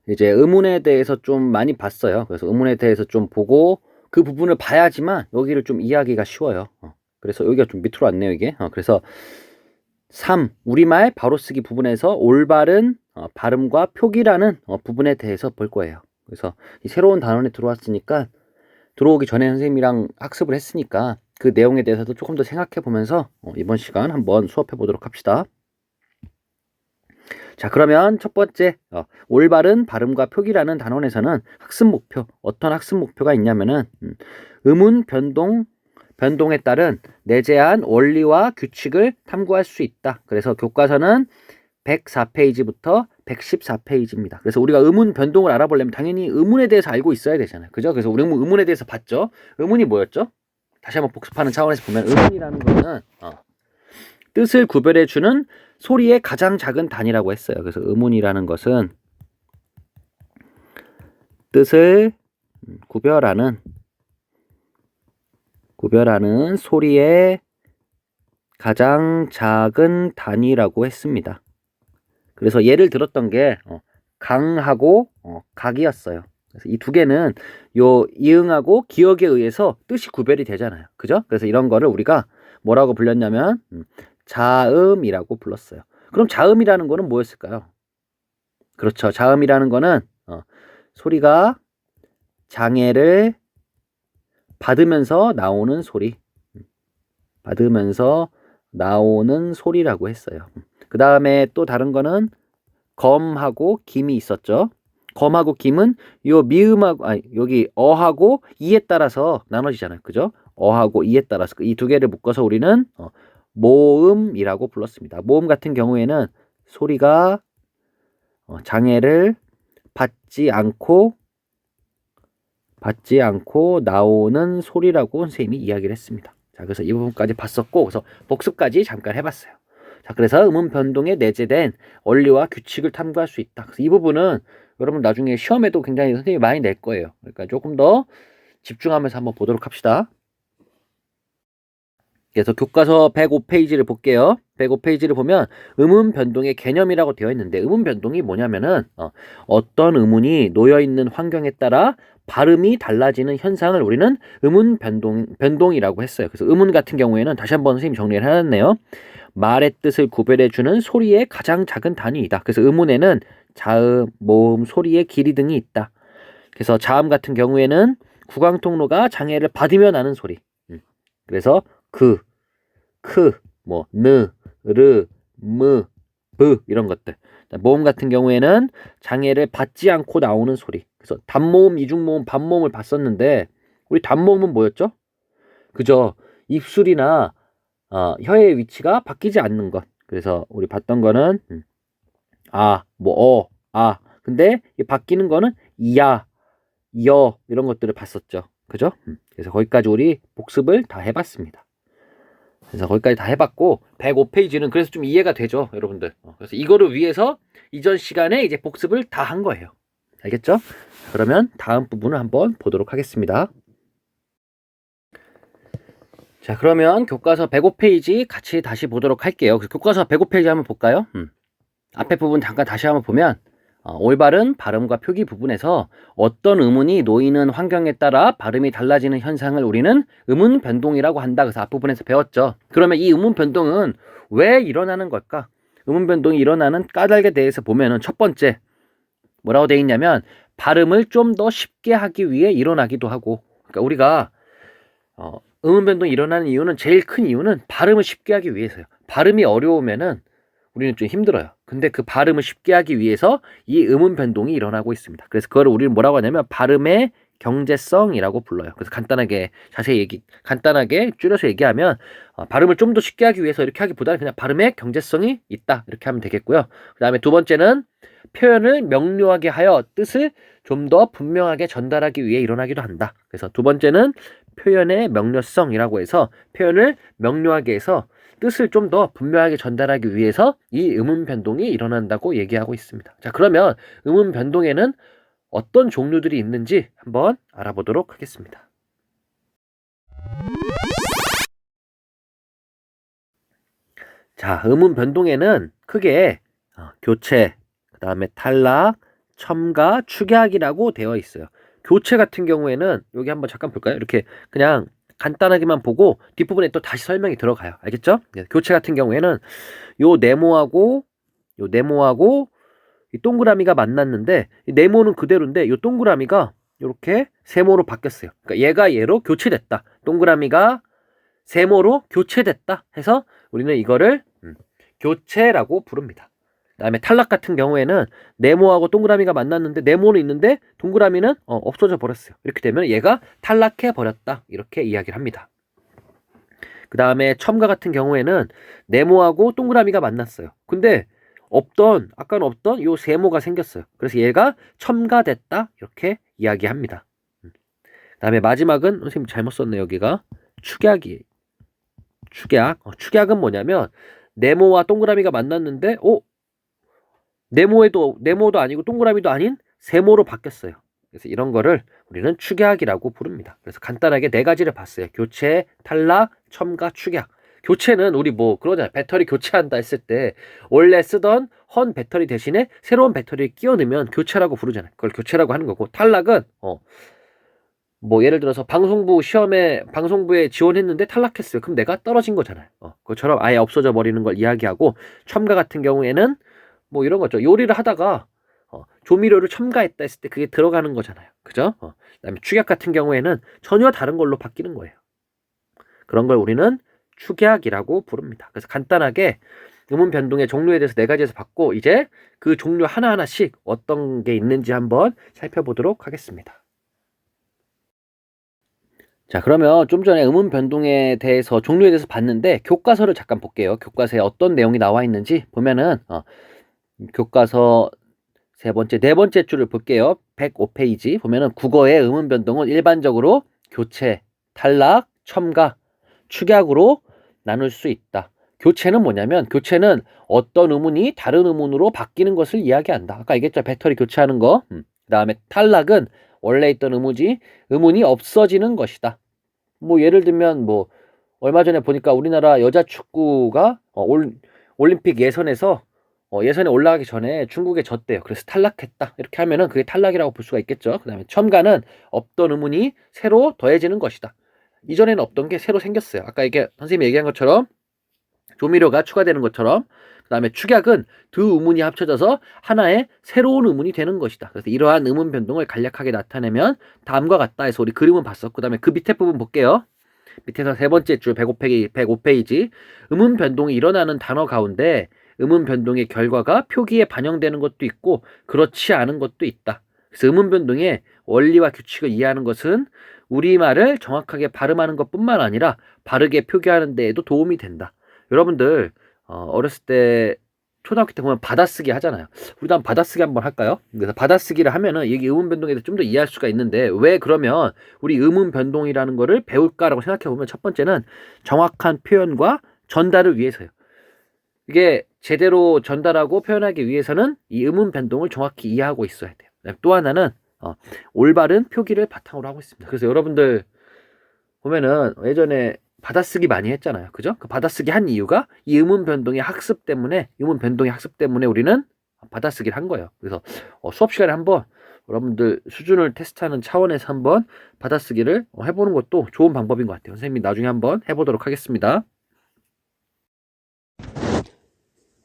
이제 의문에 대해서 좀 많이 봤어요. 그래서 의문에 대해서 좀 보고 그 부분을 봐야지만 여기를 좀 이해하기가 쉬워요. 그래서 여기가 좀 밑으로 왔네요, 이게. 그래서 3. 우리말 바로쓰기 부분에서 올바른 발음과 표기라는 부분에 대해서 볼 거예요. 그래서 이 새로운 단원에 들어왔으니까 들어오기 전에 선생님이랑 학습을 했으니까 그 내용에 대해서도 조금 더 생각해 보면서 이번 시간 한번 수업해 보도록 합시다. 자, 그러면 첫 번째 올바른 발음과 표기라는 단원에서는 학습 목표, 어떤 학습 목표가 있냐면은 음운 변동에 따른 내재한 원리와 규칙을 탐구할 수 있다. 그래서 교과서는 104페이지부터 114페이지입니다. 그래서 우리가 음운 변동을 알아보려면 당연히 음운에 대해서 알고 있어야 되잖아요. 그죠? 그래서 우리 음운에 대해서 봤죠. 음운이 뭐였죠? 다시 한번 복습하는 차원에서 보면 음운이라는 거는 뜻을 구별해 주는 소리의 가장 작은 단위라고 했어요. 그래서 음운이라는 것은 뜻을 구별하는 소리의 가장 작은 단위라고 했습니다. 그래서 예를 들었던 게 강하고 각이었어요. 그래서 이 두 개는 요 이응하고 기억에 의해서 뜻이 구별이 되잖아요. 그죠? 그래서 이런 거를 우리가 뭐라고 불렸냐면 자음이라고 불렀어요. 그럼 자음이라는 거는 뭐였을까요? 그렇죠. 자음이라는 거는 소리가 장애를 받으면서 나오는 소리. 받으면서 나오는 소리라고 했어요. 그 다음에 또 다른 거는 검하고 김이 있었죠. 검하고 김은 요 미음하고 여기 어하고 이에 따라서 나눠지잖아요. 그죠? 어하고 이에 따라서 이 두 개를 묶어서 우리는 모음이라고 불렀습니다. 모음 같은 경우에는 소리가 장애를 받지 않고 나오는 소리라고 선생님이 이야기를 했습니다. 자, 그래서 이 부분까지 봤었고, 그래서 복습까지 잠깐 해봤어요. 자, 그래서 음운 변동에 내재된 원리와 규칙을 탐구할 수 있다. 그래서 이 부분은 여러분 나중에 시험에도 굉장히 선생님이 많이 낼 거예요. 그러니까 조금 더 집중하면서 한번 보도록 합시다. 그래서 교과서 105페이지를 볼게요. 105페이지를 보면 음운 변동의 개념이라고 되어 있는데 음운 변동이 뭐냐면은 어떤 음운이 놓여 있는 환경에 따라 발음이 달라지는 현상을 우리는 음운 변동이라고 했어요. 그래서 음운 같은 경우에는 다시 한번 선생님이 정리를 해놨네요. 말의 뜻을 구별해주는 소리의 가장 작은 단위이다. 그래서 음운에는 자음, 모음, 소리의 길이 등이 있다. 그래서 자음 같은 경우에는 구강통로가 장애를 받으며 나는 소리. 그래서 느, 르, 무, 브 이런 것들. 모음 같은 경우에는 장애를 받지 않고 나오는 소리. 그래서 단모음, 이중모음, 반모음을 봤었는데 우리 단모음은 뭐였죠? 그죠? 입술이나 혀의 위치가 바뀌지 않는 것. 그래서 우리 봤던 거는 근데 바뀌는 거는 이야, 여 이런 것들을 봤었죠. 그죠? 그래서 거기까지 우리 복습을 다 해봤습니다. 그래서 거기까지 다 해봤고 105페이지는 그래서 좀 이해가 되죠, 여러분들. 그래서 이거를 위해서 이전 시간에 이제 복습을 다 한 거예요. 알겠죠? 그러면 다음 부분을 한번 보도록 하겠습니다. 자, 그러면 교과서 105페이지 같이 다시 보도록 할게요. 교과서 105페이지 한번 볼까요? 앞에 부분 잠깐 다시 한번 보면 올바른 발음과 표기 부분에서 어떤 음운이 놓이는 환경에 따라 발음이 달라지는 현상을 우리는 음운 변동이라고 한다. 그래서 앞부분에서 배웠죠. 그러면 이 음운 변동은 왜 일어나는 걸까? 음운 변동이 일어나는 까닭에 대해서 보면은 첫 번째 뭐라고 되어 있냐면 발음을 좀 더 쉽게 하기 위해 일어나기도 하고, 그러니까 우리가 음운 변동이 일어나는 이유는 제일 큰 이유는 발음을 쉽게 하기 위해서요. 발음이 어려우면은 우리는 좀 힘들어요. 근데 그 발음을 쉽게 하기 위해서 이 음운 변동이 일어나고 있습니다. 그래서 그거를 우리는 뭐라고 하냐면 발음의 경제성이라고 불러요. 그래서 간단하게 줄여서 얘기하면 발음을 좀 더 쉽게 하기 위해서 이렇게 하기보다는 그냥 발음의 경제성이 있다 이렇게 하면 되겠고요. 그 다음에 두 번째는 표현을 명료하게 하여 뜻을 좀 더 분명하게 전달하기 위해 일어나기도 한다. 그래서 두 번째는 표현의 명료성이라고 해서 표현을 명료하게 해서 뜻을 좀 더 분명하게 전달하기 위해서 이 음운 변동이 일어난다고 얘기하고 있습니다. 자, 그러면 음운 변동에는 어떤 종류들이 있는지 한번 알아보도록 하겠습니다. 자, 음운 변동에는 크게 교체, 그 다음에 탈락, 첨가, 축약이라고 되어 있어요. 교체 같은 경우에는 여기 한번 잠깐 볼까요? 이렇게 그냥 간단하게만 보고 뒷부분에 또 다시 설명이 들어가요. 알겠죠? 교체 같은 경우에는 요 네모하고 이 동그라미가 만났는데 이 네모는 그대로인데 요 동그라미가 이렇게 세모로 바뀌었어요. 그러니까 얘가 얘로 교체됐다. 동그라미가 세모로 교체됐다 해서 우리는 이거를 교체라고 부릅니다. 그다음에 탈락 같은 경우에는 네모하고 동그라미가 만났는데 네모는 있는데 동그라미는 없어져 버렸어요. 이렇게 되면 얘가 탈락해 버렸다. 이렇게 이야기를 합니다. 그 다음에 첨가 같은 경우에는 네모하고 동그라미가 만났어요. 근데 아까는 없던 요 세모가 생겼어요. 그래서 얘가 첨가됐다. 이렇게 이야기합니다. 그 다음에 마지막은 선생님 잘못 썼네 여기가 축약이에요. 축약은 뭐냐면 네모와 동그라미가 만났는데 네모도 아니고 동그라미도 아닌 세모로 바뀌었어요. 그래서 이런 거를 우리는 축약이라고 부릅니다. 그래서 간단하게 네 가지를 봤어요. 교체, 탈락, 첨가, 축약. 교체는 우리 뭐 그러잖아요. 배터리 교체한다 했을 때 원래 쓰던 헌 배터리 대신에 새로운 배터리를 끼워 넣으면 교체라고 부르잖아요. 그걸 교체라고 하는 거고 탈락은 뭐 예를 들어서 방송부에 지원했는데 탈락했어요. 그럼 내가 떨어진 거잖아요. 그것처럼 아예 없어져 버리는 걸 이야기하고 첨가 같은 경우에는 뭐 이런 거죠. 요리를 하다가 조미료를 첨가했다 했을 때 그게 들어가는 거잖아요. 그죠? 그다음에 축약 같은 경우에는 전혀 다른 걸로 바뀌는 거예요. 그런 걸 우리는 축약이라고 부릅니다. 그래서 간단하게 음운 변동의 종류에 대해서 네 가지에서 봤고 이제 그 종류 하나하나씩 어떤 게 있는지 한번 살펴보도록 하겠습니다. 자, 그러면 좀 전에 음운 변동에 대해서 종류에 대해서 봤는데 교과서를 잠깐 볼게요. 교과서에 어떤 내용이 나와 있는지 보면은 교과서 네 번째 줄을 볼게요. 105페이지 보면은 국어의 음운 변동은 일반적으로 교체, 탈락, 첨가, 축약으로 나눌 수 있다. 교체는 뭐냐면 교체는 어떤 음운이 다른 음운으로 바뀌는 것을 이야기한다. 아까 얘기했죠. 배터리 교체하는 거. 그다음에 탈락은 원래 있던 음운이 없어지는 것이다. 뭐 예를 들면 뭐 얼마 전에 보니까 우리나라 여자 축구가 올림픽 예선에서 예선에 올라가기 전에 중국에 졌대요. 그래서 탈락했다. 이렇게 하면은 그게 탈락이라고 볼 수가 있겠죠. 그다음에 첨가는 없던 음운이 새로 더해지는 것이다. 이전에는 없던 게 새로 생겼어요. 아까 이게 선생님이 얘기한 것처럼 조미료가 추가되는 것처럼. 그다음에 축약은 두 음운이 합쳐져서 하나의 새로운 음운이 되는 것이다. 그래서 이러한 음운 변동을 간략하게 나타내면 다음과 같다 해서 우리 그림은 봤었고 그다음에 그 밑에 부분 볼게요. 밑에서 세 번째 줄 105페이지 음운 변동이 일어나는 단어 가운데 음운 변동의 결과가 표기에 반영되는 것도 있고 그렇지 않은 것도 있다. 그래서 음운 변동의 원리와 규칙을 이해하는 것은 우리말을 정확하게 발음하는 것뿐만 아니라 바르게 표기하는 데에도 도움이 된다. 여러분들 어렸을 때 초등학교 때 보면 받아쓰기 하잖아요. 우리도 한번 받아쓰기 한번 할까요? 그래서 받아쓰기를 하면은 이게 음운 변동에 대해서 좀 더 이해할 수가 있는데 왜 그러면 우리 음운 변동이라는 거를 배울까라고 생각해 보면 첫 번째는 정확한 표현과 전달을 위해서요. 이게 제대로 전달하고 표현하기 위해서는 이 음운 변동을 정확히 이해하고 있어야 돼요. 또 하나는 올바른 표기를 바탕으로 하고 있습니다. 그래서 여러분들 보면은 예전에 받아쓰기 많이 했잖아요. 그죠? 그 받아쓰기 한 이유가 이 음운 변동의 학습 때문에 우리는 받아쓰기를 한 거예요. 그래서 수업 시간에 한번 여러분들 수준을 테스트하는 차원에서 한번 받아쓰기를 해보는 것도 좋은 방법인 것 같아요. 선생님이 나중에 한번 해보도록 하겠습니다.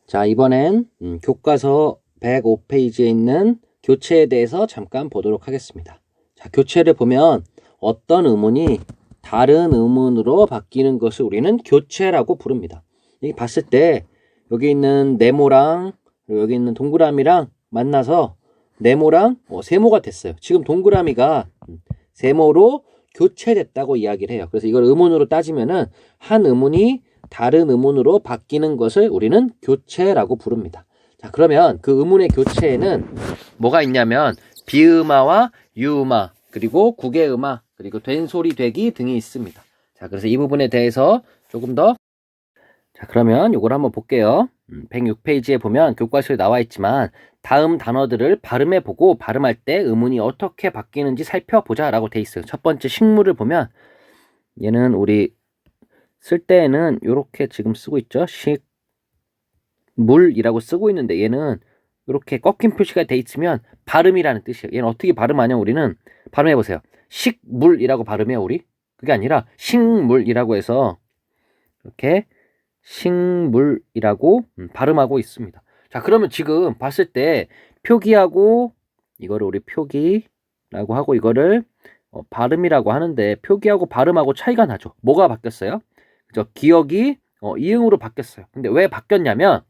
자, 이번엔 교과서 105페이지에 있는 교체에 대해서 잠깐 보도록 하겠습니다. 자, 교체를 보면 어떤 음운이 다른 음운으로 바뀌는 것을 우리는 교체라고 부릅니다. 여기 봤을 때 여기 있는 네모랑 여기 있는 동그라미랑 만나서 네모랑 세모가 됐어요. 지금 동그라미가 세모로 교체됐다고 이야기를 해요. 그래서 이걸 음운으로 따지면은 한 음운이 다른 음운으로 바뀌는 것을 우리는 교체라고 부릅니다. 자, 그러면 그 음운의 교체에는 뭐가 있냐면 비음화와 유음화 그리고 국외음화 그리고 된소리 되기 등이 있습니다. 자, 그래서 이 부분에 대해서 조금 더 자, 그러면 요걸 한번 볼게요. 106페이지에 보면 교과서에 나와 있지만 다음 단어들을 발음해 보고 발음할 때 음운이 어떻게 바뀌는지 살펴보자 라고 돼 있어요. 첫 번째 식물을 보면 얘는 우리 쓸 때에는 이렇게 지금 쓰고 있죠. 식물이라고 쓰고 있는데 얘는 이렇게 꺾인 표시가 돼 있으면 발음이라는 뜻이에요. 얘는 어떻게 발음하냐 우리는 발음해 보세요. 식물이라고 발음해요 우리. 그게 아니라 식물이라고 해서 이렇게 식물이라고 발음하고 있습니다. 자, 그러면 지금 봤을 때 표기하고 이거를 우리 표기라고 하고 이거를 발음이라고 하는데 표기하고 발음하고 차이가 나죠. 뭐가 바뀌었어요? 그죠? 기억이 이응으로 바뀌었어요. 근데 왜 바뀌었냐면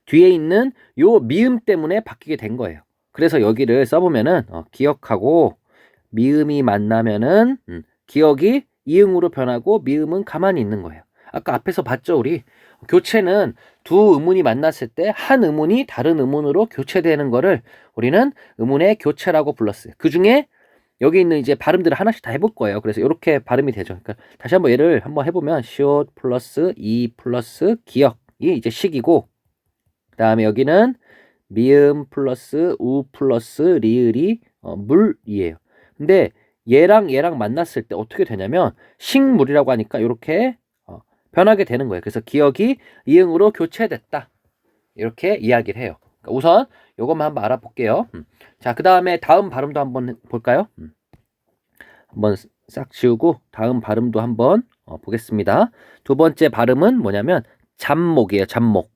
뒤에 있는 요 미음 때문에 바뀌게 된 거예요. 그래서 여기를 써보면은 기억하고 미음이 만나면은 기억이 이응으로 변하고 미음은 가만히 있는 거예요. 아까 앞에서 봤죠 우리? 교체는 두 음운이 만났을 때 한 음운이 다른 음운으로 교체되는 거를 우리는 음운의 교체라고 불렀어요. 그 중에 여기 있는 이제 발음들을 하나씩 다 해볼 거예요. 그래서 이렇게 발음이 되죠. 그러니까 다시 한번 얘를 한번 해보면 시옷 플러스 이 플러스 기억이 이제 식이고 그 다음에 여기는 미음 플러스 우 플러스 리을이 물이에요. 근데 얘랑 만났을 때 어떻게 되냐면 식물이라고 하니까 이렇게 변하게 되는 거예요. 그래서 기억이 이응으로 교체됐다. 이렇게 이야기를 해요. 그러니까 우선 이것만 한번 알아볼게요. 자, 그 다음에 다음 발음도 한번 볼까요? 한번 싹 지우고 다음 발음도 한번 보겠습니다. 두 번째 발음은 뭐냐면 잡목이에요. 잡목.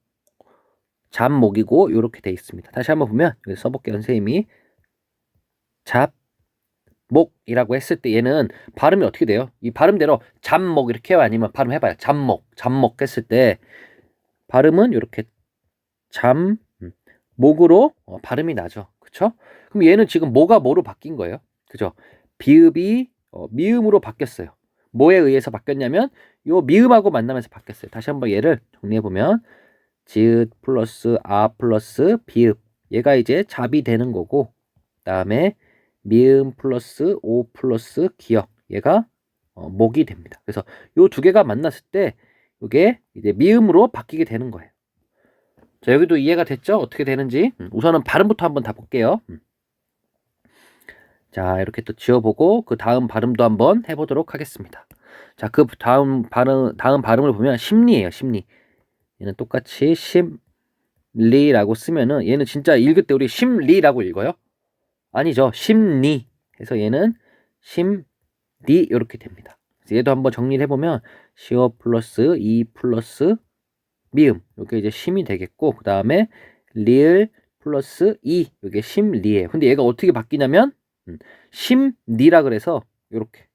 잡목이고 이렇게 돼 있습니다. 다시 한번 보면 여기 써볼게요. 선생님이 잡목이라고 했을 때 얘는 발음이 어떻게 돼요? 이 발음대로 잡목 이렇게 해요? 아니면 발음해봐요. 잡목 했을 때 발음은 이렇게 목으로 발음이 나죠. 그쵸? 그럼 얘는 지금 뭐가 뭐로 바뀐 거예요? 그죠? 비읍이 미음으로 바뀌었어요. 뭐에 의해서 바뀌었냐면 요 미음하고 만나면서 바뀌었어요. 다시 한번 얘를 정리해보면 지읒 플러스 아 플러스 비읍 얘가 이제 잡이 되는 거고 그 다음에 미음 플러스 오 플러스 기역 얘가 목이 됩니다. 그래서 요 두 개가 만났을 때 이게 이제 미음으로 바뀌게 되는 거예요. 자, 여기도 이해가 됐죠? 어떻게 되는지. 우선은 발음부터 한번 다 볼게요. 자, 이렇게 또 지워보고 그 다음 발음도 한번 해보도록 하겠습니다. 자, 그 다음 발음을 보면 심리예요. 심리. 얘는 똑같이 심리라고 쓰면은 얘는 진짜 읽을 때 우리 심리라고 읽어요? 아니죠. 심리. 해서 얘는 심리 이렇게 됩니다. 그래서 얘도 한번 정리를 해보면 시어 플러스 이 플러스 미음 이게 이제 심이 되겠고 그 다음에 리을 플러스 이 이게 심리예요. 근데 얘가 어떻게 바뀌냐면 심리라 그래서 이렇게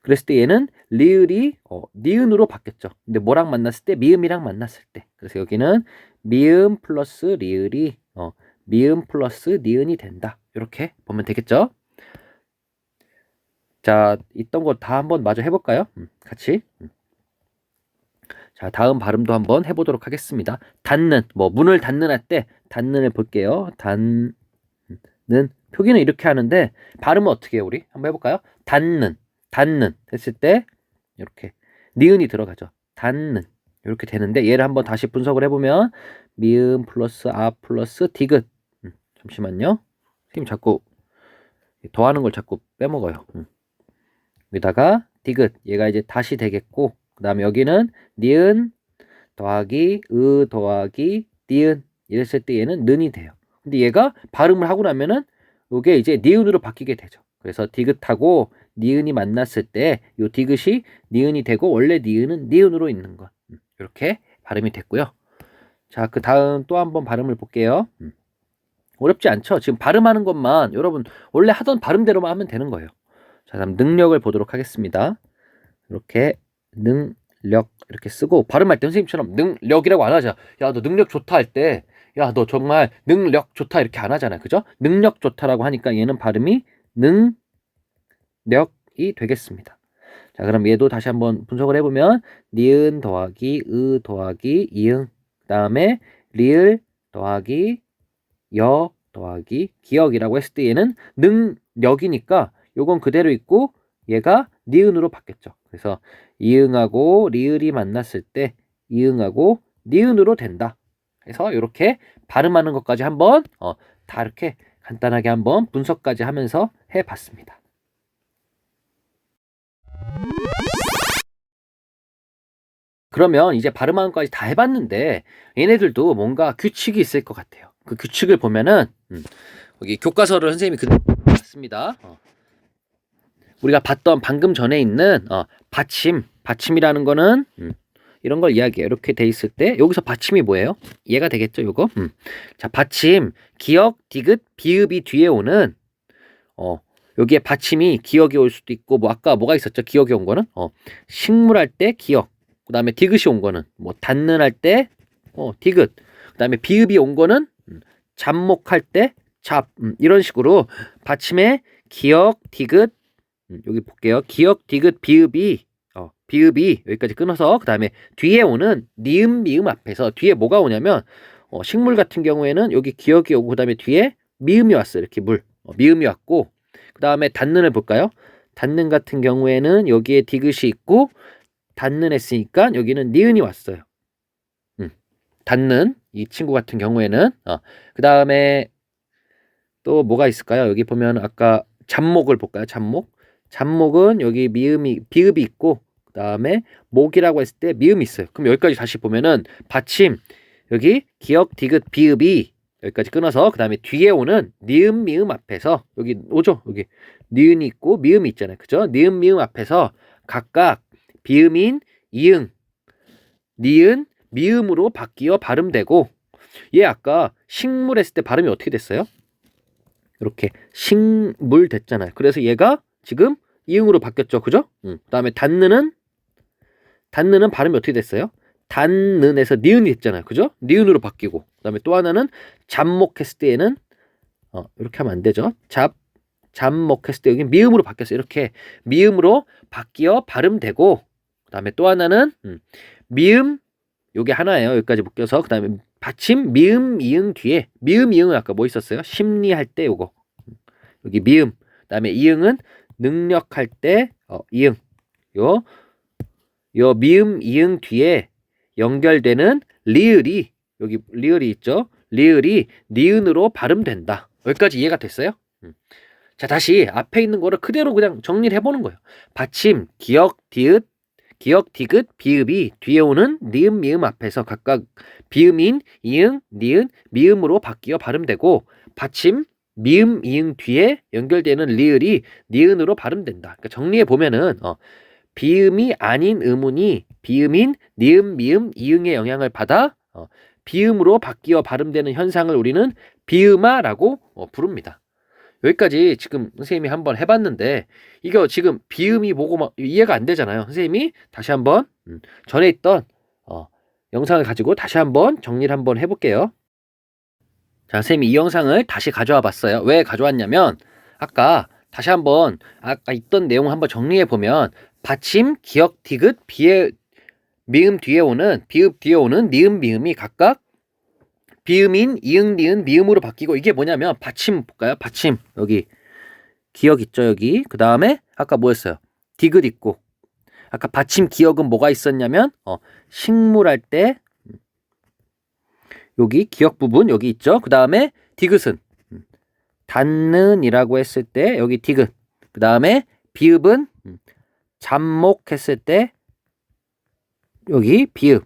그랬을 때 얘는 리을이 니은으로 바뀌었죠. 근데 뭐랑 만났을 때 미음이랑 만났을 때 그래서 여기는 미음 플러스 리을이 미음 플러스 니은이 된다. 이렇게 보면 되겠죠. 자, 있던 거 다 한번 마저 해볼까요? 같이. 자, 다음 발음도 한번 해보도록 하겠습니다. 닫는, 문을 닫는 할 때 닫는을 볼게요. 닫는, 표기는 이렇게 하는데 발음은 어떻게 해요, 우리? 한번 해볼까요? 닫는 했을 때 이렇게 니은이 들어가죠. 닫는 이렇게 되는데 얘를 한번 다시 분석을 해보면 미음 플러스 아 플러스 디귿 잠시만요. 선생님 자꾸 더하는 걸 자꾸 빼먹어요. 여기다가 디귿 얘가 이제 다시 되겠고 그 다음에 여기는 니은 더하기 으 더하기 니은 이랬을 때 얘는 는이 돼요. 근데 얘가 발음을 하고 나면은 이게 이제 니은으로 바뀌게 되죠. 그래서 디귿하고 니은이 만났을 때 요 디귿이 니은이 되고 원래 니은은 니은으로 있는 것. 이렇게 발음이 됐고요. 자, 그 다음 또 한번 발음을 볼게요. 어렵지 않죠? 지금 발음하는 것만 여러분 원래 하던 발음대로만 하면 되는 거예요. 자, 다음 능력을 보도록 하겠습니다. 이렇게 능력 이렇게 쓰고 발음할 때 선생님처럼 능력이라고 안 하죠. 야, 너 능력 좋다 할 때 야, 너 정말 능력 좋다 이렇게 안 하잖아요. 그죠? 능력 좋다라고 하니까 얘는 발음이 능력이 되겠습니다. 자, 그럼 얘도 다시 한번 분석을 해보면 니은 더하기 으 더하기 이응 그 다음에 리을 더하기 여 더하기 기억이라고 했을 때 얘는 능력이니까 요건 그대로 있고 얘가 니은으로 바뀌었죠. 그래서 이응하고 리을이 만났을 때 이응하고 니은으로 된다. 그래서 이렇게 발음하는 것까지 한번 다 이렇게 간단하게 한번 분석까지 하면서 해봤습니다. 그러면 이제 발음하는 것까지 다 해봤는데 얘네들도 뭔가 규칙이 있을 것 같아요. 그 규칙을 보면은 여기 교과서를 선생님이 봤습니다. 우리가 봤던 방금 전에 있는 받침이라는 거는 이런 걸 이야기해요. 이렇게 돼 있을 때 여기서 받침이 뭐예요? 이해가 되겠죠, 요거? 자, 받침, 기역, 디귿, 비읍이 뒤에 오는 여기에 받침이 기역이 올 수도 있고 뭐 아까 뭐가 있었죠? 기역이 온 거는 식물할 때 기역. 그다음에 디귿이 온 거는 뭐 닫는 할 때 디귿. 그다음에 비읍이 온 거는 잡목할 때 잡. 이런 식으로 받침에 기역, 디귿 여기 볼게요. 기역, 디귿, 비읍이 여기까지 끊어서 그다음에 뒤에 오는 니은, 미음 앞에서 뒤에 뭐가 오냐면 식물 같은 경우에는 여기 기역이 오고 그다음에 뒤에 미음이 왔어요. 이렇게 미음이 왔고 그다음에 닫는을 볼까요? 닫는 같은 경우에는 여기에 디귿이 있고 닫는 했으니까 여기는 니은이 왔어요. 닫는 이 친구 같은 경우에는 그다음에 또 뭐가 있을까요? 여기 보면 아까 잡목을 볼까요? 잡목은 여기 비읍이 있고 그다음에 목이라고 했을 때 미음이 있어요. 그럼 여기까지 다시 보면은 받침 여기 기역, 디귿, 비읍이 여기까지 끊어서 그다음에 뒤에 오는 니은, 미음 앞에서 여기 오죠. 여기 니은이 있고 미음이 있잖아요. 그죠? 니은, 미음 앞에서 각각 비음인 이응, 니은, 미음으로 바뀌어 발음되고 얘 아까 식물 했을 때 발음이 어떻게 됐어요? 이렇게 식물 됐잖아요. 그래서 얘가 지금 이응으로 바뀌었죠. 그죠? 그다음에 닫는은 발음이 어떻게 됐어요? 닫는에서 니은이 됐잖아요. 그죠? 니은으로 바뀌고 그다음에 또 하나는 잡목했을 때에는 이렇게 하면 안 되죠. 잡목했을 때 여기 미음으로 바뀌었어요. 이렇게 미음으로 바뀌어 발음되고 그다음에 또 하나는 미음 요게 하나예요. 여기까지 묶여서 그다음에 받침 미음 이응 뒤에 미음 이응은 아까 뭐 있었어요? 심리할 때 요거 여기 미음 그다음에 이응은 능력할 때 이응 요 미음 이응 뒤에 연결되는 리을이 여기 리을이 있죠. 리을이 니은으로 발음된다. 여기까지 이해가 됐어요? 자, 다시 앞에 있는 거를 그대로 그냥 정리를 해보는 거예요. 받침 기역 디귿 비읍이 뒤에 오는 니은 미음 앞에서 각각 비음인 이응 니은 미음으로 바뀌어 발음되고 받침 미음 이응 뒤에 연결되는 리을이 니은으로 발음된다. 그러니까 정리해 보면은 비음이 아닌 음운이 비음인 니은 미음 이응의 영향을 받아 비음으로 바뀌어 발음되는 현상을 우리는 비음화라고 부릅니다. 여기까지 지금 선생님이 한번 해봤는데 이거 지금 비음이 뭐고 막 이해가 안 되잖아요. 선생님이 다시 한번 전에 있던 영상을 가지고 다시 한번 정리를 한번 해볼게요. 자, 선생님이 이 영상을 다시 가져와 봤어요. 왜 가져왔냐면 아까 다시 한번 아까 있던 내용을 한번 정리해 보면 받침, 기역, 디귿, 미음 뒤에 오는 비읍 뒤에 오는 니은 미음이 각각 비음인 이응 니은 미음으로 바뀌고 이게 뭐냐면 받침 볼까요? 받침 여기 기역 있죠 여기 그 다음에 아까 뭐였어요? 디귿 있고 아까 받침 기역은 뭐가 있었냐면 식물할 때 여기 기역 부분 여기 있죠. 그 다음에 디귿은 닫는이라고 했을 때 여기 디귿 그 다음에 비읍은 잡목했을 때 여기 비읍.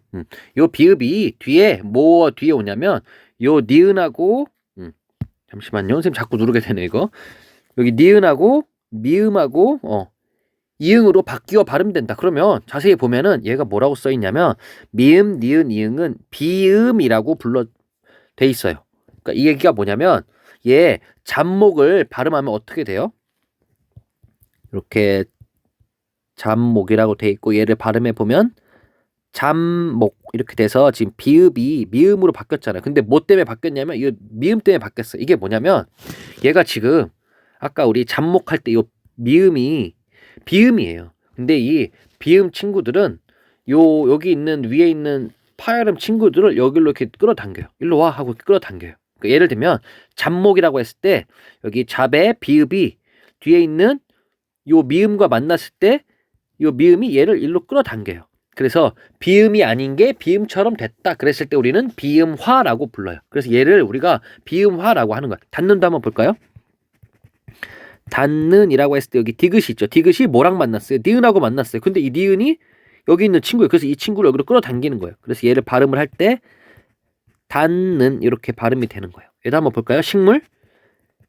요 비읍이 뒤에 뭐 뒤에 오냐면 요 니은하고 잠시만요. 선생님 자꾸 누르게 되네 이거. 여기 니은하고 미음하고 이응으로 바뀌어 발음된다. 그러면 자세히 보면은 얘가 뭐라고 써 있냐면 미음, 니은, 이응은 비음이라고 돼 있어요. 그러니까 이 얘기가 뭐냐면 얘 잡목을 발음하면 어떻게 돼요? 이렇게 잡목이라고 돼 있고 얘를 발음해 보면 잠목 이렇게 돼서 지금 비읍이 미음으로 바뀌었잖아요. 근데 뭐 때문에 바뀌었냐면 이 미음 때문에 바뀌었어요. 이게 뭐냐면 얘가 지금 아까 우리 잡목할 때 이 미음이 비음이에요. 근데 이 비음 친구들은 여기 있는 위에 있는 파열음 친구들을 여기로 이렇게 끌어당겨요. 일로 와 하고 끌어당겨요. 그러니까 예를 들면 잡목이라고 했을 때 여기 잡의 비읍이 뒤에 있는 요 미음과 만났을 때 요 미음이 얘를 일로 끌어당겨요. 그래서 비음이 아닌 게 비음처럼 됐다. 그랬을 때 우리는 비음화라고 불러요. 그래서 얘를 우리가 비음화라고 하는 거야. 닫는도 한번 볼까요? 닫는이라고 했을 때 여기 디귿이 있죠. 디귿이 뭐랑 만났어요? 니은하고 만났어요. 근데 이 니은이 여기 있는 친구예요. 그래서 이 친구를 여기로 끌어당기는 거예요. 그래서 얘를 발음을 할 때 닿는 이렇게 발음이 되는 거예요. 얘도 한번 볼까요? 식물.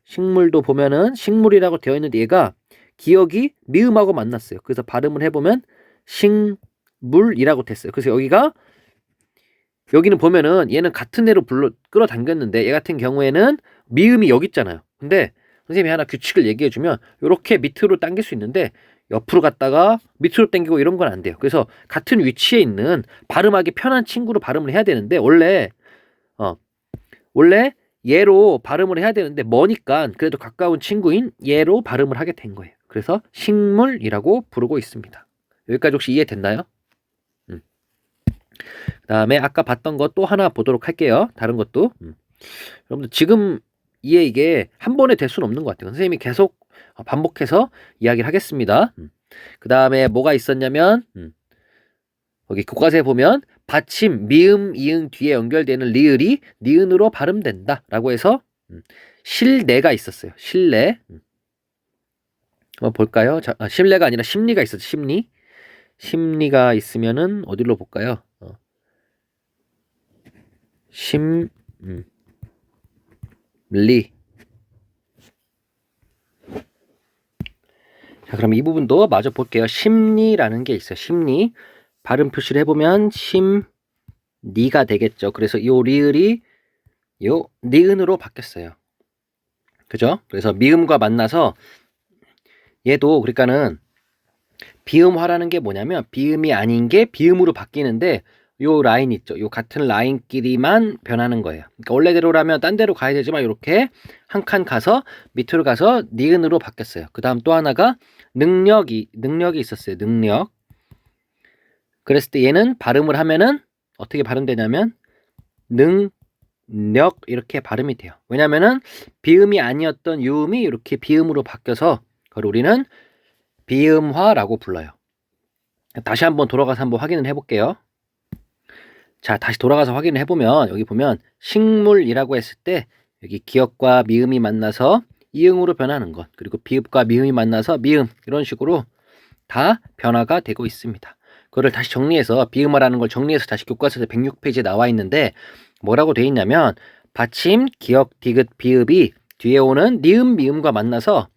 식물도 보면은 식물이라고 되어 있는데 얘가 기억이 미음하고 만났어요. 그래서 발음을 해보면 식물이라고 됐어요. 그래서 여기는 보면은 얘는 같은 애로 끌어당겼는데 얘 같은 경우에는 미음이 여기 있잖아요. 근데 선생님이 하나 규칙을 얘기해주면 이렇게 밑으로 당길 수 있는데 옆으로 갔다가 밑으로 당기고 이런 건 안 돼요. 그래서 같은 위치에 있는 발음하기 편한 친구로 발음을 해야 되는데 원래 얘로 발음을 해야 되는데 머니까 그래도 가까운 친구인 얘로 발음을 하게 된 거예요. 그래서 식물이라고 부르고 있습니다. 여기까지 혹시 이해됐나요? 그 다음에 아까 봤던 거 또 하나 보도록 할게요. 다른 것도. 여러분들 지금 이게 한 번에 될 수는 없는 것 같아요. 선생님이 계속 반복해서 이야기를 하겠습니다. 그 다음에 뭐가 있었냐면 여기 교과서에 보면 받침 미음 이응 뒤에 연결되는 리을이 니은으로 발음된다 라고 해서 실내가 있었어요. 실내. 한번 볼까요? 자, 실내가 아니라 심리가 있었죠. 심리가 있으면은 어디로 볼까요? 심리. 자, 그럼 이 부분도 마저 볼게요. 심리라는 게 있어요. 심리. 발음 표시를 해보면 심리가 되겠죠. 그래서 요 리을이 요 니은으로 바뀌었어요. 그죠? 그래서 미음과 만나서 얘도 그러니까는 비음화라는 게 뭐냐면 비음이 아닌 게 비음으로 바뀌는데 요 라인 있죠. 요 같은 라인끼리만 변하는 거예요. 그러니까 원래대로라면 딴 데로 가야 되지만 이렇게 한 칸 가서 밑으로 가서 니은으로 바뀌었어요. 그 다음 또 하나가 능력이 있었어요. 능력. 그랬을 때 얘는 발음을 하면은 어떻게 발음되냐면 능력 이렇게 발음이 돼요. 왜냐면은 비음이 아니었던 유음이 이렇게 비음으로 바뀌어서 그걸 우리는 비음화라고 불러요. 다시 한번 돌아가서 한번 확인을 해볼게요. 자, 다시 돌아가서 확인을 해보면 여기 보면 식물이라고 했을 때 여기 기역과 미음이 만나서 이응으로 변하는 것, 그리고 비읍과 미음이 만나서 미음, 이런 식으로 다 변화가 되고 있습니다. 그거를 다시 정리해서 비음화라는 걸 정리해서 다시 교과서에 106페이지에 나와 있는데 뭐라고 돼 있냐면 받침, 기역, 디귿, 비읍이 뒤에 오는 니은, 미음과 만나서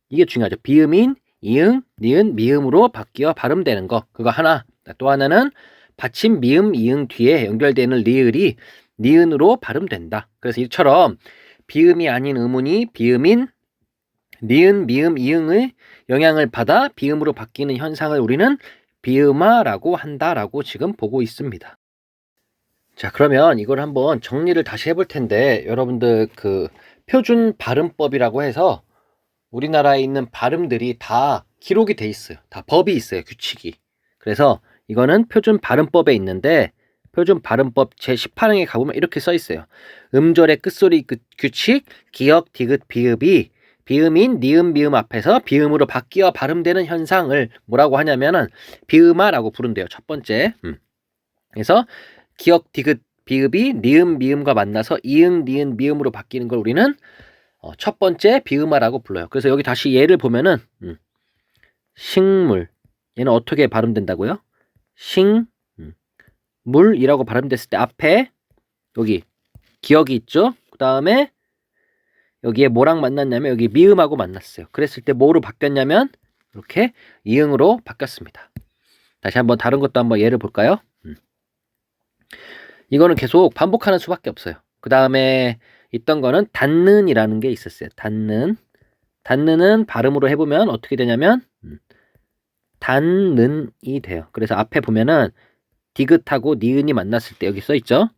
이게 중요하죠. 비음인 이응, 니은, 미음으로 바뀌어 발음되는 거. 그거 하나. 또 하나는 받침, 미음, 이응 뒤에 연결되는 리을이 니은으로 발음된다. 그래서 이처럼 비음이 아닌 음운이 비음인 니은, 미음, 이응의 영향을 받아 비음으로 바뀌는 현상을 우리는 비음화라고 한다라고 지금 보고 있습니다. 자, 그러면 이걸 한번 정리를 다시 해볼 텐데 여러분들 그 표준 발음법이라고 해서 우리나라에 있는 발음들이 다 기록이 돼 있어요. 다 법이 있어요. 규칙이. 그래서 이거는 표준 발음법에 있는데 표준 발음법 제18항에 가보면 이렇게 써 있어요. 음절의 끝소리 규칙, 기역, 디귿, 비읍이 비음인 니은, 미음 앞에서 비음으로 바뀌어 발음되는 현상을 뭐라고 하냐면은 비음화라고 부른대요. 첫 번째. 그래서 기역, 디귿, 비읍이 니은, 미음과 만나서 이응, 니은, 미음으로 바뀌는 걸 우리는 첫 번째 비음화라고 불러요. 그래서 여기 다시 예를 보면은 식물, 얘는 어떻게 발음된다고요? 식물이라고 발음됐을 때 앞에 여기 기역이 있죠. 그 다음에 여기에 뭐랑 만났냐면 여기 미음하고 만났어요. 그랬을 때 뭐로 바뀌었냐면 이렇게 이응으로 바뀌었습니다. 다시 한번 다른 것도 한번 예를 볼까요? 이거는 계속 반복하는 수밖에 없어요. 그 다음에 있던 거는 닿는이라는 게 있었어요. 닿는은 발음으로 해보면 어떻게 되냐면 닿는이 돼요. 그래서 앞에 보면은 디귿하고 니은이 만났을 때 여기 써있죠.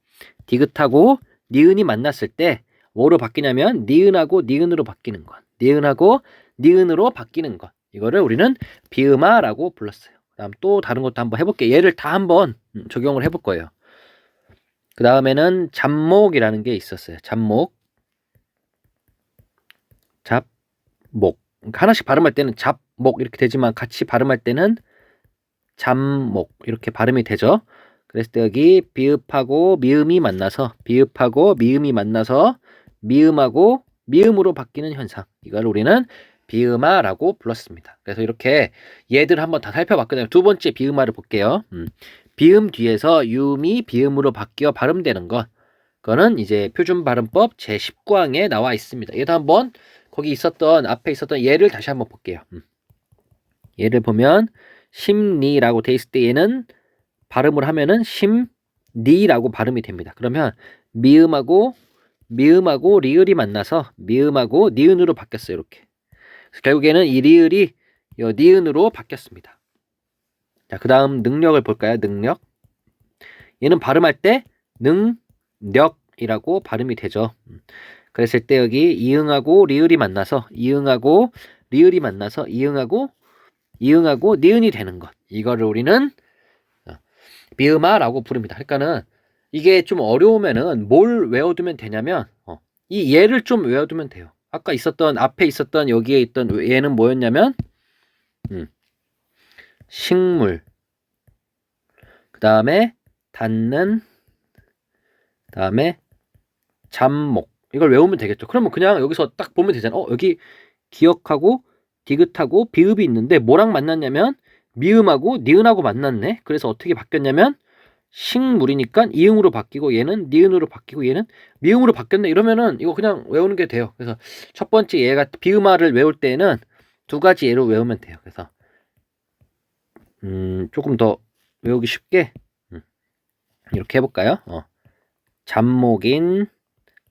디귿하고 니은이 만났을 때 뭐로 바뀌냐면 니은하고 니은으로 바뀌는 것, 니은하고 니은으로 바뀌는 것, 이거를 우리는 비음화라고 불렀어요. 그 다음 또 다른 것도 한번 해볼게요. 얘를 다 한번 적용을 해볼 거예요. 그 다음에는 잡목이라는 게 있었어요. 잡목. 하나씩 발음할 때는 잡목 이렇게 되지만 같이 발음할 때는 잡목 이렇게 발음이 되죠. 그랬을 때 여기 비읍하고 미음이 만나서 비읍하고 미음이 만나서 미음하고 미음으로 바뀌는 현상, 이걸 우리는 비음아라고 불렀습니다. 그래서 이렇게 얘들 한번 다 살펴봤거든요. 두 번째 비음아를 볼게요. 비음 뒤에서 유음이 비음으로 바뀌어 발음되는 것. 그거는 이제 표준발음법 제19항에 나와 있습니다. 얘도 한번 거기 있었던 앞에 있었던 예를 다시 한번 볼게요. 얘를 보면 심리라고 돼 있을 때 얘는 발음을 하면은 심니라고 발음이 됩니다. 그러면 미음하고 리을이 만나서 미음하고 니은으로 바뀌었어요. 이렇게. 결국에는 이 리을이 요 니은으로 바뀌었습니다. 자, 그 다음 능력을 볼까요? 능력. 얘는 발음할 때 능력이라고 발음이 되죠. 그랬을 때 여기 이응하고 리을이 만나서 이응하고 리을이 만나서 이응하고 니은이 되는 것. 이거를 우리는 비음아라고 부릅니다. 그러니까는 이게 좀 어려우면은 뭘 외워두면 되냐면 이 예를 좀 외워두면 돼요. 아까 있었던 앞에 있었던 여기에 있던 얘는 뭐였냐면 식물, 그 다음에 닿는, 그 다음에 잡목. 이걸 외우면 되겠죠. 그러면 그냥 여기서 딱 보면 되잖아. 여기 기억하고 디귿하고 비읍이 있는데 뭐랑 만났냐면 미음하고 니은하고 만났네. 그래서 어떻게 바뀌었냐면 식물이니까 이응으로 바뀌고 얘는 니은으로 바뀌고 얘는 미음으로 바뀌었네. 이러면은 이거 그냥 외우는 게 돼요. 그래서 첫 번째 얘가 비음화를 외울 때는 두 가지 예로 외우면 돼요. 그래서 조금 더 외우기 쉽게 이렇게 해볼까요? 잡목인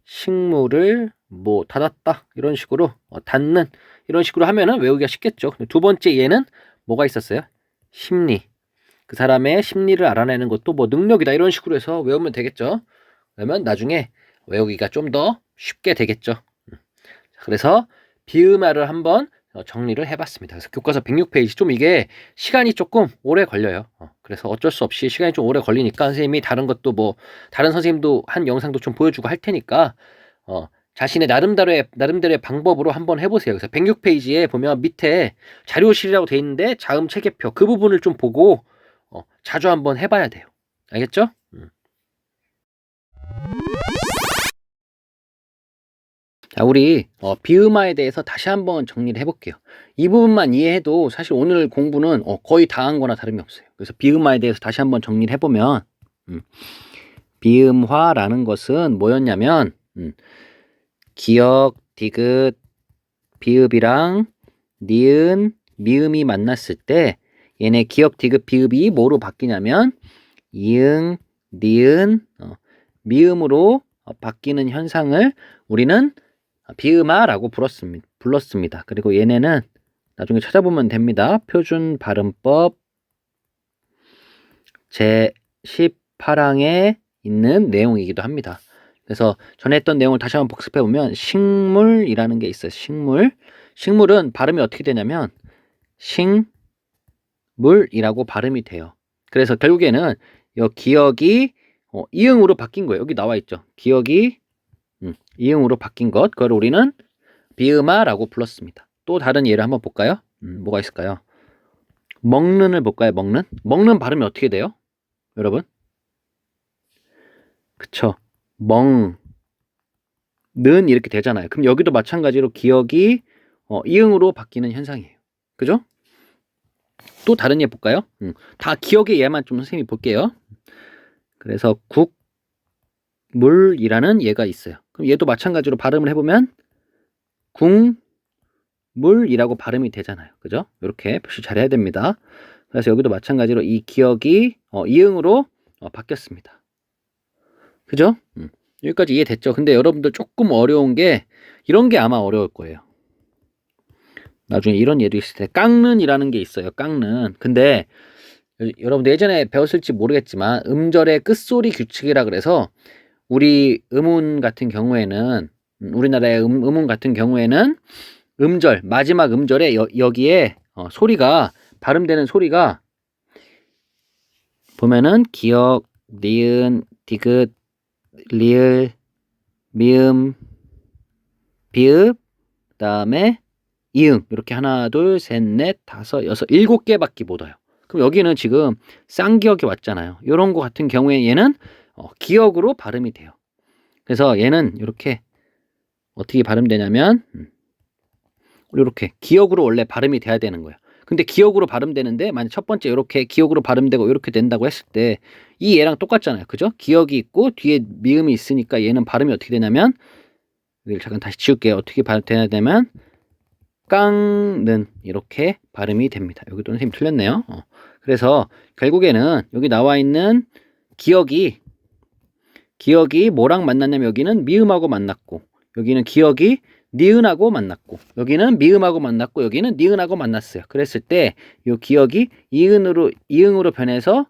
식물을 뭐 닫았다 이런 식으로 닫는 이런 식으로 하면은 외우기가 쉽겠죠. 두 번째 얘는 뭐가 있었어요? 심리. 그 사람의 심리를 알아내는 것도 뭐 능력이다 이런 식으로 해서 외우면 되겠죠. 그러면 나중에 외우기가 좀 더 쉽게 되겠죠. 그래서 비음화를 한번 정리를 해봤습니다. 그래서 교과서 106페이지 좀 이게 시간이 조금 오래 걸려요. 그래서 어쩔 수 없이 시간이 좀 오래 걸리니까 선생님이 다른 것도 뭐 다른 선생님도 한 영상도 좀 보여주고 할 테니까 자신의 나름대로의 방법으로 한번 해보세요. 그래서 106페이지에 보면 밑에 자료실이라고 돼 있는데 자음 체계표 그 부분을 좀 보고 자주 한번 해봐야 돼요. 알겠죠? 자, 우리 비음화에 대해서 다시 한번 정리를 해볼게요. 이 부분만 이해해도 사실 오늘 공부는 거의 다 한 거나 다름이 없어요. 그래서 비음화에 대해서 다시 한번 정리를 해보면 비음화라는 것은 뭐였냐면 기역, 디귿, 비읍이랑 니은, 미음이 만났을 때 얘네 기역, 디귿, 비읍이 뭐로 바뀌냐면 이응, 니은, 미음으로 바뀌는 현상을 우리는 비음화라고 불렀습니다. 그리고 얘네는 나중에 찾아보면 됩니다. 표준 발음법 제18항에 있는 내용이기도 합니다. 그래서 전에 했던 내용을 다시 한번 복습해 보면 식물이라는 게 있어요. 식물은 발음이 어떻게 되냐면 식물이라고 발음이 돼요. 그래서 결국에는 이 기역이 이응으로 바뀐 거예요. 여기 나와 있죠. 기역이 이응으로 바뀐 것, 그걸 우리는 비음화라고 불렀습니다. 또 다른 예를 한번 볼까요? 뭐가 있을까요? 먹는을 볼까요? 먹는 발음이 어떻게 돼요? 여러분? 그쵸. 멍, 는 이렇게 되잖아요. 그럼 여기도 마찬가지로 기역이 이응으로 바뀌는 현상이에요. 그죠? 또 다른 예 볼까요? 다 기역의 예만 좀 선생님이 볼게요. 그래서 국물이라는 예가 있어요. 그럼 얘도 마찬가지로 발음을 해보면 국물이라고 발음이 되잖아요. 그죠? 이렇게 표시 잘해야 됩니다. 그래서 여기도 마찬가지로 이 기역이 이응으로 바뀌었습니다. 그죠? 여기까지 이해됐죠? 근데 여러분들 조금 어려운 게 이런 게 아마 어려울 거예요. 나중에 이런 예도 있을 때 깎는이라는 게 있어요. 깎는. 근데 여러분들 예전에 배웠을지 모르겠지만 음절의 끝소리 규칙이라 그래서 우리 음운 같은 경우에는 우리나라의 음운 같은 경우에는 음절 마지막 음절에 여기에 소리가 발음되는 소리가 보면은 기역, 니은, 디귿, 리을, 미음, 비읍, 그 다음에 이응 이렇게 하나, 둘, 셋, 넷, 다섯, 여섯, 7개밖에 못 와요. 그럼 여기는 지금 쌍기역이 왔잖아요. 이런 거 같은 경우에 얘는 기역으로 발음이 돼요. 그래서 얘는 이렇게 어떻게 발음되냐면 이렇게 기역으로 원래 발음이 돼야 되는 거예요. 근데 기역으로 발음되는데 만약 첫 번째 이렇게 기역으로 발음되고 이렇게 된다고 했을 때 이 얘랑 똑같잖아요. 그죠? 기역이 있고 뒤에 미음이 있으니까 얘는 발음이 어떻게 되냐면 여기를 잠깐 다시 지울게요. 어떻게 발음되냐면 깡는 이렇게 발음이 됩니다. 여기도 선생님 틀렸네요. 그래서 결국에는 여기 나와 있는 기역이 뭐랑 만났냐면 여기는 미음하고 만났고 여기는 기역이 니은하고 만났고 여기는 미음하고 만났고 여기는 니은하고 만났어요. 그랬을 때 이 기역이 이응으로 변해서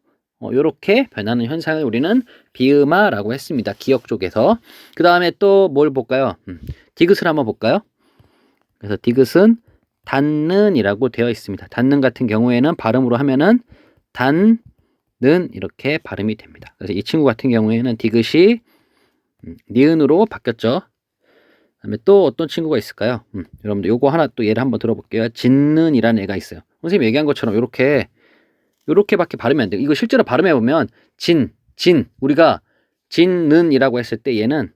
이렇게 변하는 현상을 우리는 비음화라고 했습니다. 기역 쪽에서. 그 다음에 또 뭘 볼까요? 디귿을 한번 볼까요? 그래서 디귿은 닫는이라고 되어 있습니다. 닫는 같은 경우에는 발음으로 하면은 단 는 이렇게 발음이 됩니다. 그래서 이 친구 같은 경우에는 디귿이 니은으로 바뀌었죠. 그다음에 또 어떤 친구가 있을까요? 여러분들 요거 하나 또 예를 한번 들어볼게요. 진는이라는 애가 있어요. 선생님이 얘기한 것처럼 요렇게밖에 발음이 안 돼요. 이거 실제로 발음해 보면 우리가 진는이라고 했을 때 얘는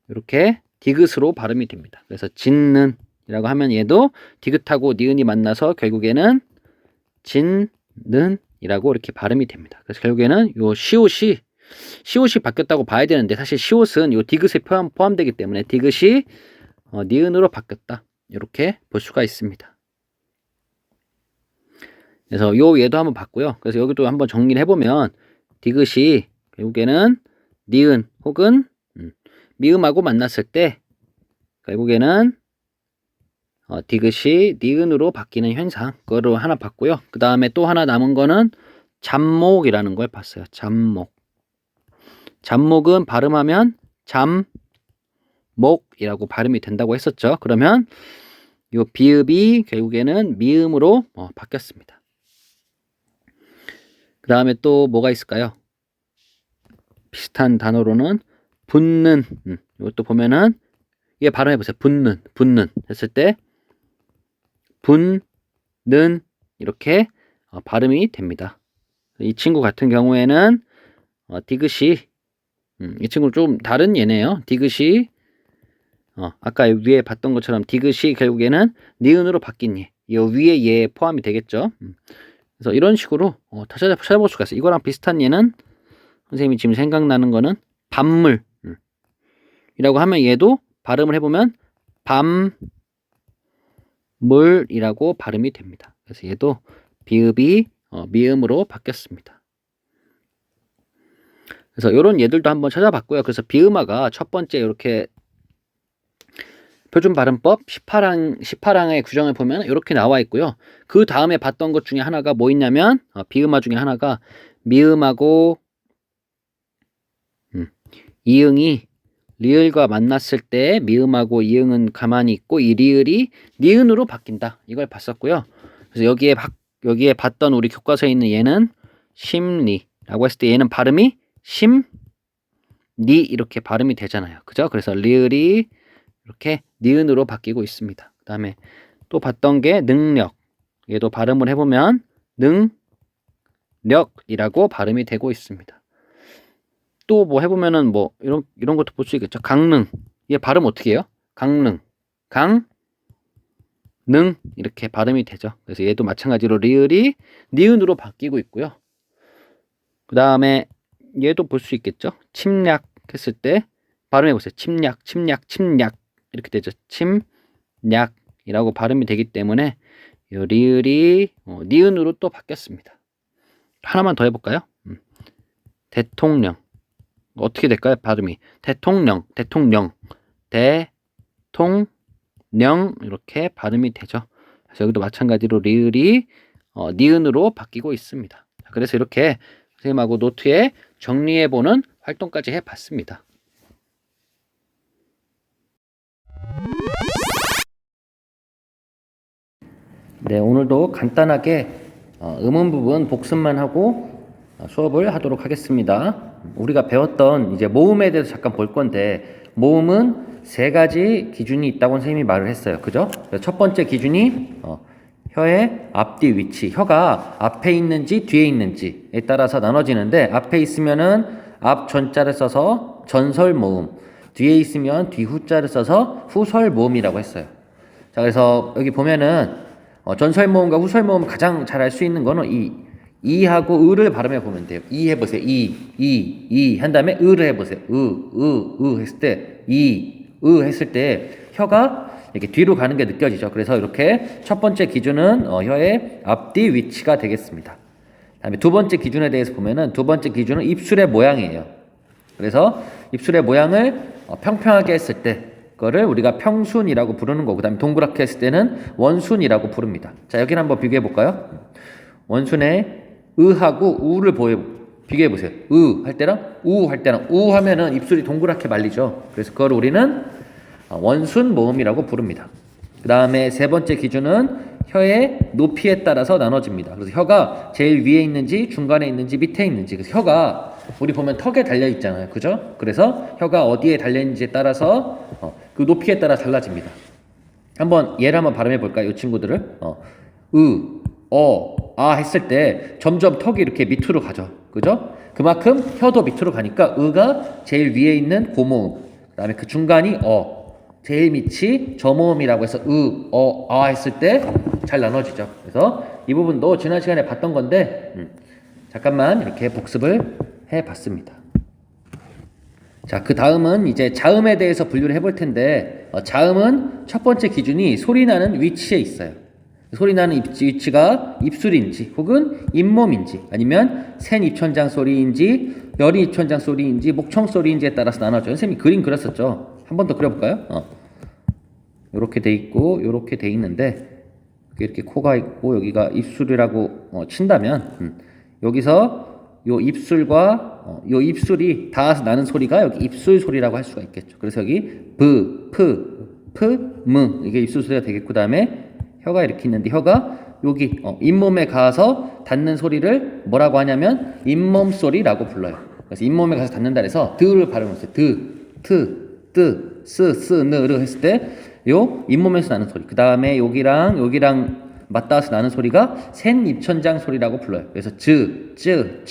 이렇게 디귿으로 발음이 됩니다. 그래서 진는이라고 하면 얘도 디귿하고 니은이 만나서 결국에는 진는이라고 이렇게 발음이 됩니다. 그래서 결국에는 요 시옷이 바뀌었다고 봐야 되는데 사실 시옷은 요 디귿에 포함되기 때문에 디귿이 니은으로 바뀌었다. 이렇게 볼 수가 있습니다. 그래서 요 얘도 한번 봤고요. 그래서 여기도 한번 정리를 해보면 디귿이 결국에는 니은 혹은 미음하고 만났을 때 결국에는 디귿이 니은으로 바뀌는 현상 그거를 하나 봤고요. 그 다음에 또 하나 남은 거는 잡목이라는 걸 봤어요. 잡목은 발음하면 잠목이라고 발음이 된다고 했었죠. 그러면 요 비읍이 결국에는 미음으로 바뀌었습니다. 그 다음에 또 뭐가 있을까요? 비슷한 단어로는 붙는 이것도 보면은 얘 발음해보세요. 붙는 했을 때 붙는 이렇게 발음이 됩니다. 이 친구 같은 경우에는 디귿이 이 친구는 좀 다른 예네요. 디귿이 아까 위에 봤던 것처럼 디귿이 결국에는 니은으로 바뀐 예. 이 위에 얘에 포함이 되겠죠. 그래서 이런 식으로 찾아볼 수가 있어요. 이거랑 비슷한 예는 선생님이 지금 생각나는 거는 밤물 이라고 하면 얘도 발음을 해보면 밤물이라고 발음이 됩니다. 그래서 얘도 비읍이 미음으로 바뀌었습니다. 그래서 이런 예들도 한번 찾아봤고요. 그래서 비음화가 첫 번째 이렇게 표준 발음법 18항의 규정을 보면 이렇게 나와 있고요. 그 다음에 봤던 것 중에 하나가 뭐 있냐면 비음화 중에 하나가 미음하고 이응이 리을과 만났을 때 미음하고 이응은 가만히 있고 이 리을이 니은으로 바뀐다. 이걸 봤었고요. 그래서 여기에 봤던 우리 교과서에 있는 얘는 심리라고 했을 때 얘는 발음이 심니 이렇게 발음이 되잖아요. 그죠? 그래서 리을이 이렇게 니은으로 바뀌고 있습니다. 그 다음에 또 봤던 게 능력. 얘도 발음을 해보면 능력이라고 발음이 되고 있습니다. 또 뭐 해보면은 뭐 이런 것도 볼 수 있겠죠. 강릉. 얘 발음 어떻게 해요? 강릉. 능 이렇게 발음이 되죠. 그래서 얘도 마찬가지로 리을이 니은으로 바뀌고 있고요. 그 다음에 얘도 볼 수 있겠죠. 침략 했을 때 발음해 보세요. 침략 이렇게 되죠. 침략이라고 발음이 되기 때문에 이 리을이 니은으로 또 바뀌었습니다. 하나만 더 해볼까요? 대통령 어떻게 될까요? 발음이 대통령 이렇게 발음이 되죠. 그래서 여기도 마찬가지로 리을이 니은으로 바뀌고 있습니다. 그래서 이렇게 선생님하고 노트에 정리해보는 활동까지 해봤습니다. 네, 오늘도 간단하게 음원 부분 복습만 하고 수업을 하도록 하겠습니다. 우리가 배웠던 이제 모음에 대해서 잠깐 볼 건데 모음은 세 가지 기준이 있다고 선생님이 말을 했어요. 그죠? 첫 번째 기준이 혀의 앞뒤 위치. 혀가 앞에 있는지 뒤에 있는지에 따라서 나눠지는데 앞에 있으면은 앞 전자를 써서 전설 모음, 뒤에 있으면 뒤 후자를 써서 후설 모음이라고 했어요. 자, 그래서 여기 보면은 전설 모음과 후설 모음 가장 잘 알 수 있는 거는 이하고 으를 발음해 보면 돼요. 이 해보세요. 한 다음에 으를 해보세요. 했을 때 했을 때 혀가 이렇게 뒤로 가는 게 느껴지죠. 그래서 이렇게 첫 번째 기준은 혀의 앞뒤 위치가 되겠습니다. 다음에 두 번째 기준에 대해서 보면은 두 번째 기준은 입술의 모양이에요. 그래서 입술의 모양을 평평하게 했을 때 그거를 우리가 평순이라고 부르는 거고, 그다음에 동그랗게 했을 때는 원순이라고 부릅니다. 자, 여기는 한번 비교해 볼까요? 원순의 으하고 우를 비교해 보세요. 으 할 때랑 우 할 때랑 우 하면은 입술이 동그랗게 말리죠. 그래서 그걸 우리는 원순 모음이라고 부릅니다. 그 다음에 세 번째 기준은 혀의 높이에 따라서 나눠집니다. 그래서 혀가 제일 위에 있는지 중간에 있는지 밑에 있는지, 그래서 혀가 우리 보면 턱에 달려 있잖아요, 그죠? 그래서 혀가 어디에 달려 있는지에 따라서 그 높이에 따라 달라집니다. 한번 얘를 한번 발음해 볼까요? 이 친구들을 아 했을 때 점점 턱이 이렇게 밑으로 가죠, 그죠? 그만큼 혀도 밑으로 가니까 으가 제일 위에 있는 고모음, 그 다음에 그 중간이 제일 밑이 저모음이라고 해서 아 했을 때 잘 나눠지죠. 그래서 이 부분도 지난 시간에 봤던 건데 잠깐만 이렇게 복습을 해봤습니다. 자, 그 다음은 이제 자음에 대해서 분류를 해볼 텐데, 자음은 첫 번째 기준이 소리 나는 위치에 있어요. 소리 나는 위치가 입술인지 혹은 잇몸인지 아니면 센 입천장 소리인지 여린 입천장 소리인지 목청 소리인지에 따라서 나눠져요. 선생님이 그림 그렸었죠. 한 번 더 그려볼까요? 요렇게 돼 있고 요렇게 돼 있는데 이렇게 코가 있고 여기가 입술이라고 친다면 여기서 요 입술과 요 입술이 닿아서 나는 소리가 여기 입술 소리라고 할 수가 있겠죠. 그래서 여기 이게 입술 소리가 되겠고, 그 다음에 혀가 이렇게 있는데 혀가 여기 잇몸에 가서 닿는 소리를 뭐라고 하냐면 잇몸 소리라고 불러요. 그래서 잇몸에 가서 닿는다 해서 드를 발음했어요. 느르 했을 때 요 잇몸에서 나는 소리, 그 다음에 여기랑 맞닿아서 나는 소리가 센 입천장 소리라고 불러요. 그래서 쯔, 츠.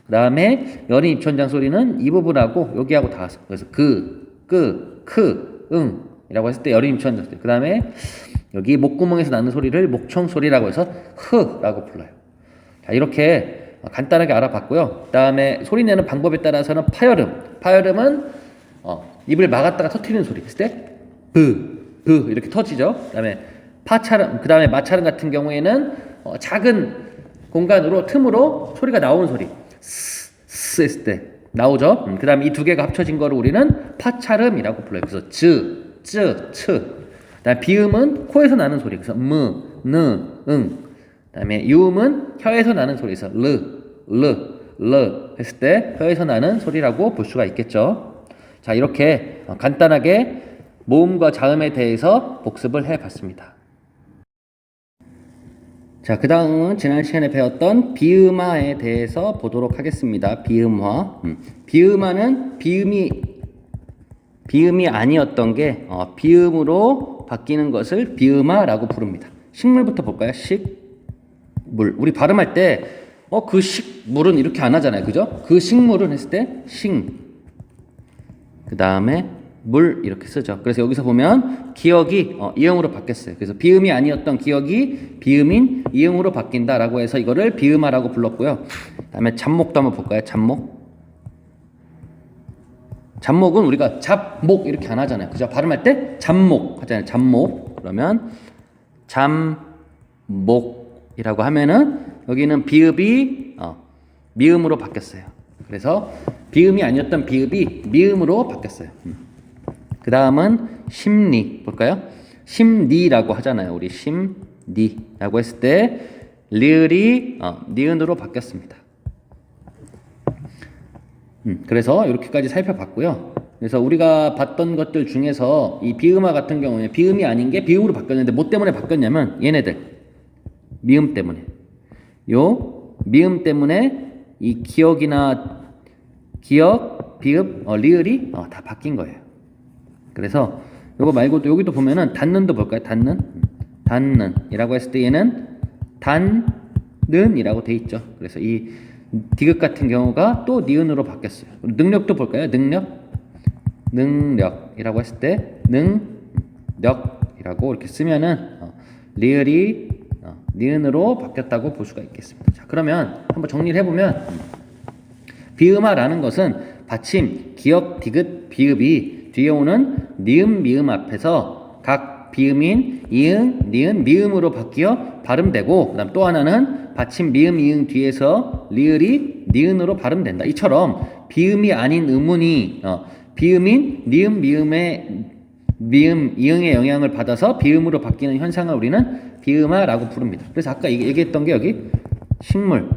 그 다음에 여린 입천장 소리는 이 부분하고 여기하고 닿아서, 그래서 이라고 했을 때 여린 입천장 소리. 그 다음에 여기 목구멍에서 나는 소리를 목청 소리라고 해서 흐라고 불러요. 자, 이렇게 간단하게 알아봤고요. 그 다음에 소리 내는 방법에 따라서는 파열음은 입을 막았다가 터트리는 소리 했을 때 이렇게 터지죠. 그다음에 그다음에 마찰음 같은 경우에는 작은 공간으로 틈으로 소리가 나오는 소리 스 했을 때 나오죠. 그다음에 이 두 개가 합쳐진 거를 우리는 파찰음이라고 불러요. 그래서 즈, 츠. 그다음에 비음은 코에서 나는 소리, 그래서 그다음에 유음은 혀에서 나는 소리에서 르 했을 때 혀에서 나는 소리라고 볼 수가 있겠죠. 자, 이렇게 간단하게 모음과 자음에 대해서 복습을 해봤습니다. 자, 그 다음은 지난 시간에 배웠던 비음화에 대해서 보도록 하겠습니다. 비음화. 비음화는 비음이 아니었던 게 비음으로 바뀌는 것을 비음화라고 부릅니다. 식물부터 볼까요? 식물. 우리 발음할 때 그 식물은 이렇게 안 하잖아요, 그죠? 그 식물은 했을 때 그 다음에 물 이렇게 쓰죠. 그래서 여기서 보면 기억이 이응으로 바뀌었어요. 그래서 비음이 아니었던 기억이 비음인 이응으로 바뀐다라고 해서 이거를 비음화라고 불렀고요. 그다음에 잡목도 한번 볼까요? 잡목은 우리가 잡목 이렇게 안 하잖아요, 그죠? 발음할 때 잡목 하잖아요. 잡목. 그러면 잠목이라고 하면은 여기는 비읍이 미음으로 바뀌었어요. 그래서 비음이 아니었던 비읍이 미음으로 바뀌었어요. 그 다음은 심리 볼까요? 심리라고 하잖아요. 우리 심리라고 했을 때 리을이 니은으로 바뀌었습니다. 그래서 이렇게까지 살펴봤고요. 그래서 우리가 봤던 것들 중에서 이 비음화 같은 경우에 비음이 아닌 게 비음으로 바뀌었는데 뭐 때문에 바뀌었냐면 얘네들 미음 때문에, 요 미음 때문에 이 기억, 비읍, 리을이 다 바뀐 거예요. 그래서 요거 말고도 여기도 보면은 닫는도 볼까요? 닫는이라고 했을 때 얘는 단는이라고 돼 있죠. 그래서 이 디귿 같은 경우가 또 니은으로 바뀌었어요. 능력도 볼까요? 능력이라고 했을 때 능력이라고 이라고 이렇게 쓰면은 리을이 니은으로 바뀌었다고 볼 수가 있겠습니다. 자, 그러면 한번 정리를 해보면 비음화라는 것은 받침, 기역, 디귿, 비읍이 뒤에 오는 니은, 미음 앞에서 각 비음인 이응, 니은, 미음으로 바뀌어 발음되고, 그다음 또 하나는 받침, 미음, 이응 뒤에서 리을이 니은으로 발음된다. 이처럼 비음이 아닌 음운이 비음인 니은, 미음의 미음, 이응의 영향을 받아서 비음으로 바뀌는 현상을 우리는 비음화라고 부릅니다. 그래서 아까 얘기했던 게 여기 식물도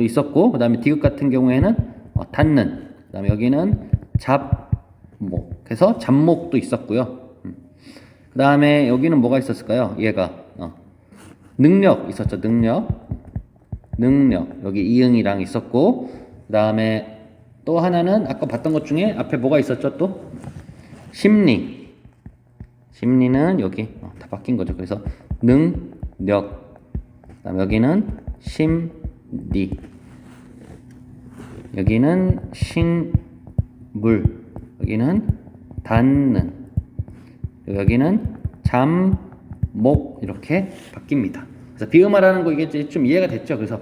있었고, 그 다음에 디귿 같은 경우에는 닿는, 그 다음에 여기는 잡목 해서 잡목도 있었고요. 그 다음에 여기는 뭐가 있었을까요? 얘가 능력 있었죠. 능력 여기 이응이랑 있었고, 그 다음에 또 하나는 아까 봤던 것 중에 앞에 뭐가 있었죠? 또 심리는 여기 다 바뀐 거죠. 그래서 능력, 그다음에 여기는 심리, 여기는 식물, 여기는 닿는, 여기는 잠목 이렇게 바뀝니다. 그래서 비음화라는 거 이게 좀 이해가 됐죠? 그래서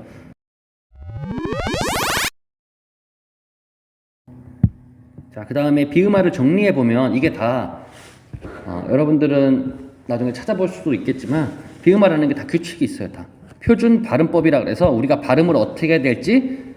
자, 그 다음에 비음화를 정리해 보면 이게 다 여러분들은 나중에 찾아볼 수도 있겠지만 비음화라는 게 다 규칙이 있어요. 다 표준 발음법이라 그래서 우리가 발음을 어떻게 해야 될지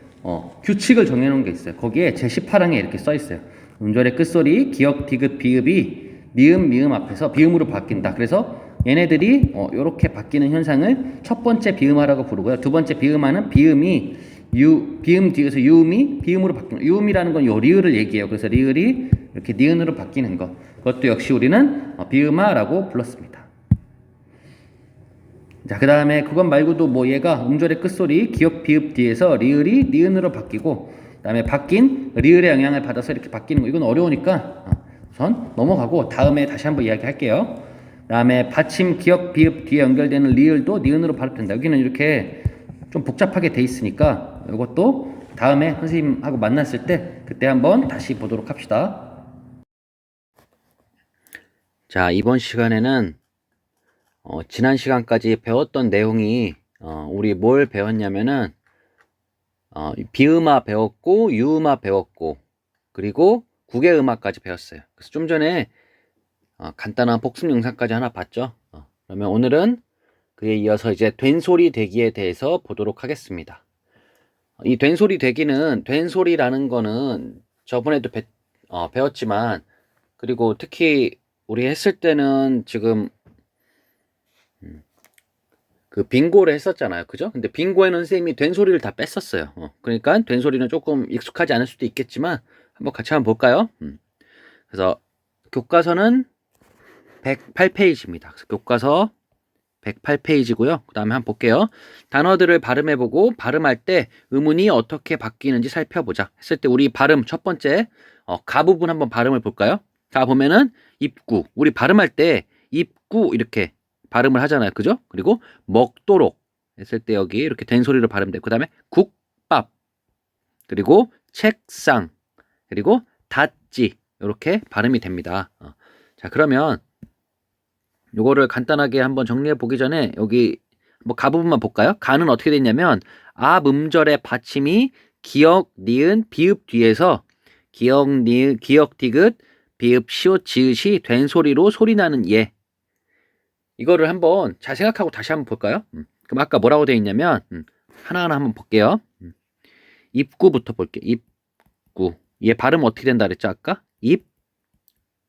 규칙을 정해놓은 게 있어요. 거기에 제18항에 이렇게 써 있어요. 음절의 끝소리, 기역, 디귿, 비읍이 니은, 미음 앞에서 비음으로 바뀐다. 그래서 얘네들이 이렇게 바뀌는 현상을 첫 번째 비음화라고 부르고요. 두 번째 비음화는 비음이 비음 뒤에서 유음이 비음으로 바뀌는, 유음이라는 건 요 리을을 얘기해요. 그래서 리을이 이렇게 니은으로 바뀌는 것, 그것도 역시 우리는 비음화라고 불렀습니다. 자, 그 다음에 그것 말고도 뭐 얘가 음절의 끝소리 기역 비읍 뒤에서 리을이 니은으로 바뀌고, 그 다음에 바뀐 리을의 영향을 받아서 이렇게 바뀌는 거, 이건 어려우니까 우선 넘어가고 다음에 다시 한번 이야기할게요. 그 다음에 받침, 기역, 비읍 뒤에 연결되는 리을도 니은으로 발음된다. 여기는 이렇게 좀 복잡하게 돼 있으니까 이것도 다음에 선생님하고 만났을 때 그때 한번 다시 보도록 합시다. 자, 이번 시간에는 지난 시간까지 배웠던 내용이 우리 뭘 배웠냐면은 비음화 배웠고 유음화 배웠고 그리고 국외음화까지 배웠어요. 그래서 좀 전에 간단한 복습 영상까지 하나 봤죠. 그러면 오늘은 그에 이어서 이제 된소리 되기에 대해서 보도록 하겠습니다. 이 된소리 되기는, 된소리라는 거는 저번에도 배웠지만, 그리고 특히 우리 했을 때는 지금 그 빙고를 했었잖아요. 그죠? 근데 빙고에는 선생님이 된소리를 다 뺐었어요. 그러니까 된소리는 조금 익숙하지 않을 수도 있겠지만 한번 같이 한번 볼까요? 그래서 교과서는 108페이지입니다. 그래서 교과서 108페이지고요. 그 다음에 한번 볼게요. 단어들을 발음해보고 발음할 때 음운이 어떻게 바뀌는지 살펴보자 했을 때 우리 발음 첫 번째 가 부분 한번 발음을 볼까요? 자, 보면은 입구, 우리 발음할 때 입구 이렇게 발음을 하잖아요. 그죠? 그리고 먹도록 했을 때 여기 이렇게 된 소리로 발음되고, 그 다음에 국밥, 그리고 책상, 그리고 닫지 이렇게 발음이 됩니다. 자, 그러면 요거를 간단하게 한번 정리해 보기 전에 여기 뭐 가 부분만 볼까요? 가는 어떻게 됐냐면 앞 음절의 받침이 기역, 니은, 비읍 뒤에서 기역, 니은, 기역, 디귿, 비읍, 시옷, 지읒이 된 소리로 소리나는 예. 이거를 한번 잘 생각하고 다시 한번 볼까요? 그럼 아까 뭐라고 되어 있냐면 하나하나 한번 볼게요. 입구부터 볼게요. 입구. 얘 발음 어떻게 된다 그랬죠? 아까?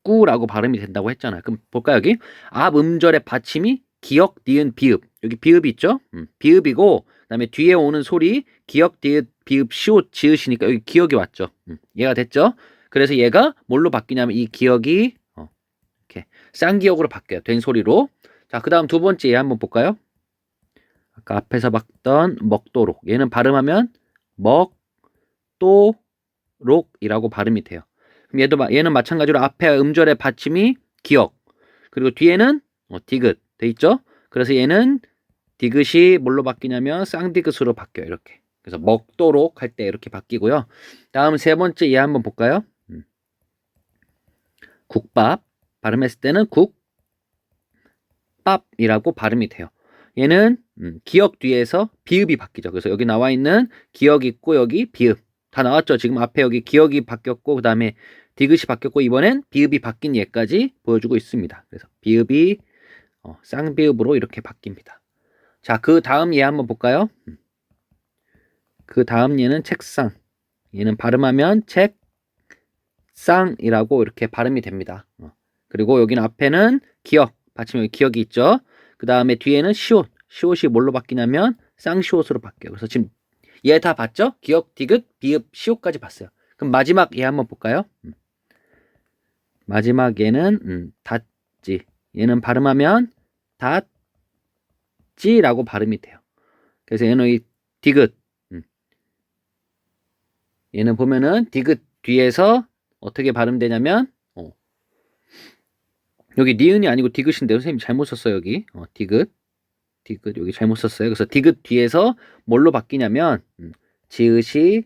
입구라고 발음이 된다고 했잖아요. 그럼 볼까요? 여기 앞 음절의 받침이 기역, 니은, 비읍. 여기 비읍이 있죠? 비읍이고, 그 다음에 뒤에 오는 소리 기역, 디귿, 비읍, 시옷, 지읒이니까 여기 기역이 왔죠. 얘가 됐죠? 그래서 얘가 뭘로 바뀌냐면 이 기역이 이렇게 쌍기역으로 바뀌어요. 된 소리로. 자, 그 다음 두 번째 얘 한번 볼까요? 아까 앞에서 봤던 먹도록. 얘는 발음하면 먹도록이라고 발음이 돼요. 그럼 얘는 마찬가지로 앞에 음절의 받침이 기역, 그리고 뒤에는 디귿 돼 있죠? 그래서 얘는 디귿이 뭘로 바뀌냐면 쌍디귿으로 바뀌어요. 이렇게. 그래서 먹도록 할 때 이렇게 바뀌고요. 다음 세 번째 얘 한번 볼까요? 국밥 발음했을 때는 밥.이라고 발음이 돼요. 얘는 기역 뒤에서 비읍이 바뀌죠. 그래서 여기 나와 있는 기역 있고 여기 비읍 다 나왔죠. 지금 앞에 여기 기역이 바뀌었고 그 다음에 디귿이 바뀌었고 이번엔 비읍이 바뀐 예까지 보여주고 있습니다. 그래서 비읍이 쌍비읍으로 이렇게 바뀝니다. 자, 그 다음 예 한번 볼까요? 그 다음 예는 책상. 얘는 발음하면 책상이라고 이렇게 발음이 됩니다. 그리고 여기는 앞에는 기역, 받침 여기 기역이 있죠. 그 다음에 뒤에는 시옷. 시옷이 뭘로 바뀌냐면 쌍시옷으로 바뀌어요. 그래서 지금 얘 다 봤죠? 기역, 디귿, 비읍, 시옷까지 봤어요. 그럼 마지막 얘 한번 볼까요? 마지막 얘는 닷지. 얘는 발음하면 닷지라고 발음이 돼요. 그래서 얘는 이 디귿. 얘는 보면은 디귿 뒤에서 어떻게 발음되냐면 여기 니은이 아니고 디귿인데요. 선생님 잘못 썼어요. 여기 디귿 여기 잘못 썼어요. 그래서 디귿 뒤에서 뭘로 바뀌냐면 지읒이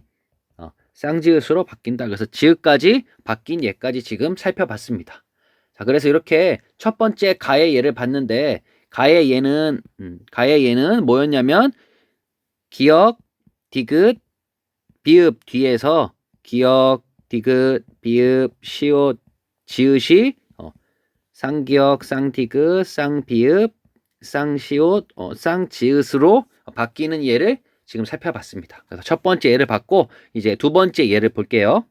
쌍지읒으로 바뀐다. 그래서 지읒까지 바뀐 예까지 지금 살펴봤습니다. 자, 그래서 이렇게 첫 번째 가의 예를 봤는데 가의 예는 뭐였냐면 기역, 디귿, 비읍 뒤에서 기역, 디귿, 비읍, 시옷, 지읒이 쌍기역, 쌍디귿, 쌍비읍, 쌍시옷, 쌍지읒으로 바뀌는 예를 지금 살펴봤습니다. 그래서 첫 번째 예를 봤고 이제 두 번째 예를 볼게요.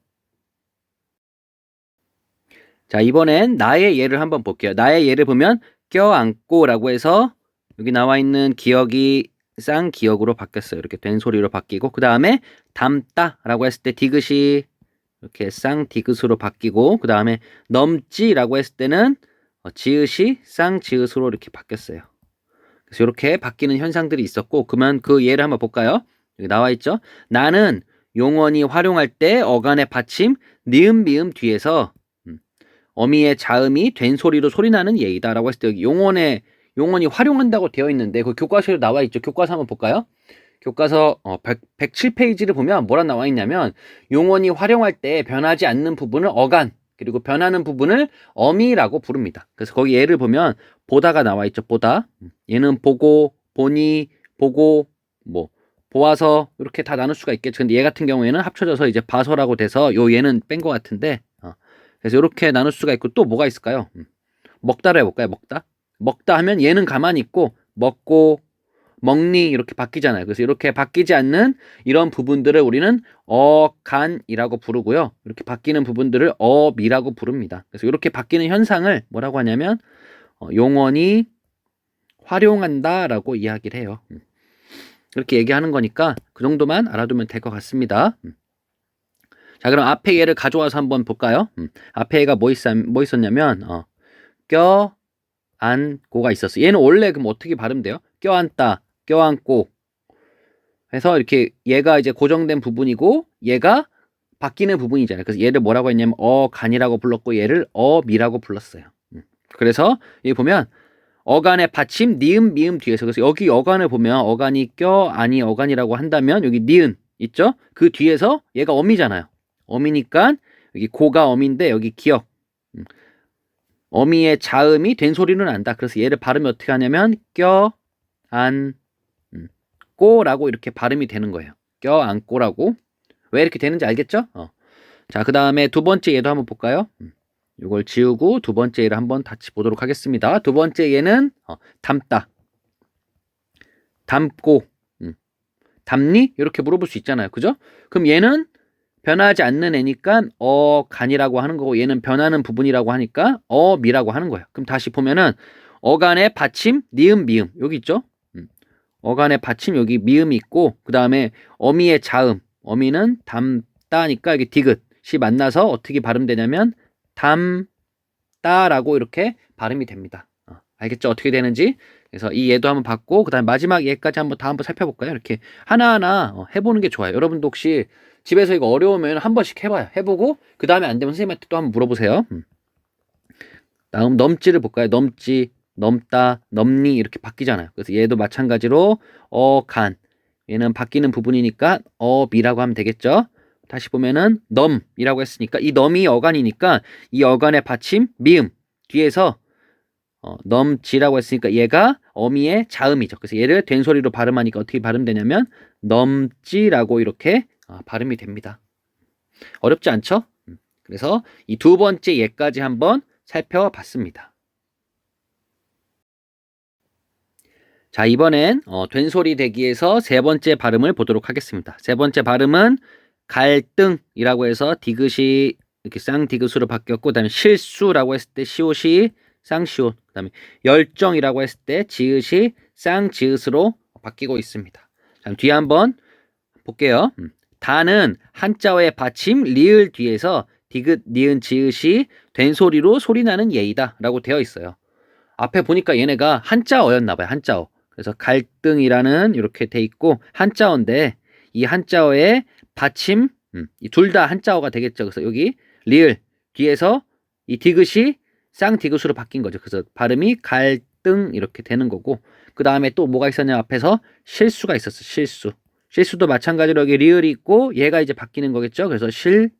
자, 이번엔 나의 예를 한번 볼게요. 나의 예를 보면 껴안고라고 해서 여기 나와 있는 기역이 쌍기역으로 바뀌었어요. 이렇게 된 소리로 바뀌고 그 다음에 담다라고 했을 때 디귿이 이렇게 쌍디귿으로 바뀌고 그 다음에 넘지라고 했을 때는 지읒이 쌍지읒으로 이렇게 바뀌었어요. 그래서 이렇게 바뀌는 현상들이 있었고 그러면 그 예를 한번 볼까요? 여기 나와 있죠. 나는 용언이 활용할 때 어간의 받침 니은 미음 뒤에서 어미의 자음이 된 소리로 소리나는 예이다 라고 했을 때 여기 용언이 활용한다고 되어 있는데 그 교과서에 나와 있죠. 교과서 한번 볼까요? 교과서 107페이지를 보면 뭐라 나와 있냐면 용언이 활용할 때 변하지 않는 부분을 어간 그리고 변하는 부분을 어미라고 부릅니다. 그래서 거기 예를 보면 보다가 나와 있죠. 보다. 얘는 보고, 보니, 보고, 뭐 보아서 이렇게 다 나눌 수가 있겠죠. 근데 얘 같은 경우에는 합쳐져서 이제 봐서라고 돼서 요 얘는 뺀 것 같은데 그래서 이렇게 나눌 수가 있고 또 뭐가 있을까요? 먹다를 해볼까요? 먹다 하면 얘는 가만히 있고 먹고 먹니 이렇게 바뀌잖아요. 그래서 이렇게 바뀌지 않는 이런 부분들을 우리는 어간이라고 부르고요. 이렇게 바뀌는 부분들을 어미라고 부릅니다. 그래서 이렇게 바뀌는 현상을 뭐라고 하냐면 용언이 활용한다라고 이야기를 해요. 이렇게 얘기하는 거니까 그 정도만 알아두면 될 것 같습니다. 자, 그럼 앞에 얘를 가져와서 한번 볼까요? 앞에 얘가 뭐 있었냐면 껴안고가 있었어. 얘는 원래 그럼 어떻게 발음돼요? 껴안다, 껴안고 해서 이렇게 얘가 이제 고정된 부분이고 얘가 바뀌는 부분이잖아요. 그래서 얘를 뭐라고 했냐면 어간이라고 불렀고 얘를 어미라고 불렀어요. 그래서 여기 보면 어간의 받침 니은 미음 뒤에서 그래서 여기 어간을 보면 어간이 껴안이 어간이라고 한다면 여기 니은 있죠? 그 뒤에서 얘가 어미잖아요. 어미니까 여기 고가 어미인데 여기 기역 어미의 자음이 된 소리는 난다. 그래서 얘를 발음이 어떻게 하냐면 껴안고라고 이렇게 발음이 되는 거예요. 껴안고라고. 왜 이렇게 되는지 알겠죠? 자, 그 다음에 두 번째 얘도 한번 볼까요? 이걸 지우고 두 번째 얘를 한번 같이 보도록 하겠습니다. 두 번째 얘는 담다, 담고, 담니? 이렇게 물어볼 수 있잖아요. 그죠? 그럼 얘는 변하지 않는 애니까 어간이라고 하는 거고 얘는 변하는 부분이라고 하니까 어미라고 하는 거예요. 그럼 다시 보면은 어간의 받침 니은 미음 여기 있죠? 어간의 받침 여기 미음이 있고 그 다음에 어미의 자음 어미는 담다니까 여기 디귿이 만나서 어떻게 발음되냐면 담다라고 이렇게 발음이 됩니다. 알겠죠? 어떻게 되는지. 그래서 이 얘도 한번 봤고 그 다음에 마지막 얘까지 한번 살펴볼까요? 이렇게 하나하나 해보는 게 좋아요. 여러분도 혹시 집에서 이거 어려우면 한 번씩 해봐요. 해보고 그 다음에 안 되면 선생님한테 또 한번 물어보세요. 다음 넘지를 볼까요? 넘지, 넘다, 넘니 이렇게 바뀌잖아요. 그래서 얘도 마찬가지로 어간 얘는 바뀌는 부분이니까 어미라고 하면 되겠죠. 다시 보면은 넘이라고 했으니까 이 넘이 어간이니까 이 어간의 받침 미음 뒤에서 넘지라고 했으니까 얘가 어미의 자음이죠. 그래서 얘를 된소리로 발음하니까 어떻게 발음되냐면 넘지라고 이렇게 발음이 됩니다. 어렵지 않죠? 그래서 이 두 번째 예까지 한번 살펴봤습니다. 자, 이번엔 된소리 대기에서 세 번째 발음을 보도록 하겠습니다. 세 번째 발음은 갈등이라고 해서 디귿이 이렇게 쌍디귿으로 바뀌었고, 그다음에 실수라고 했을 때 시옷이 쌍시옷, 그다음에 열정이라고 했을 때 지읒이 쌍지읒으로 바뀌고 있습니다. 자, 뒤에 한번 볼게요. 다는 한자어의 받침 리을 뒤에서 디귿, 니은, 지읒이 된소리로 소리나는 예이다 라고 되어 있어요. 앞에 보니까 얘네가 한자어였나 봐요. 한자어. 그래서 갈등이라는 이렇게 돼 있고 한자어인데 이 한자어의 받침 둘 다 한자어가 되겠죠. 그래서 여기 리을 뒤에서 이 디귿이 쌍디귿으로 바뀐 거죠. 그래서 발음이 갈등 이렇게 되는 거고, 그 다음에 또 뭐가 있었냐, 앞에서 실수가 있었어. 실수도 마찬가지로 여기 리을이 있고 얘가 이제 바뀌는 거겠죠. 그래서 실수.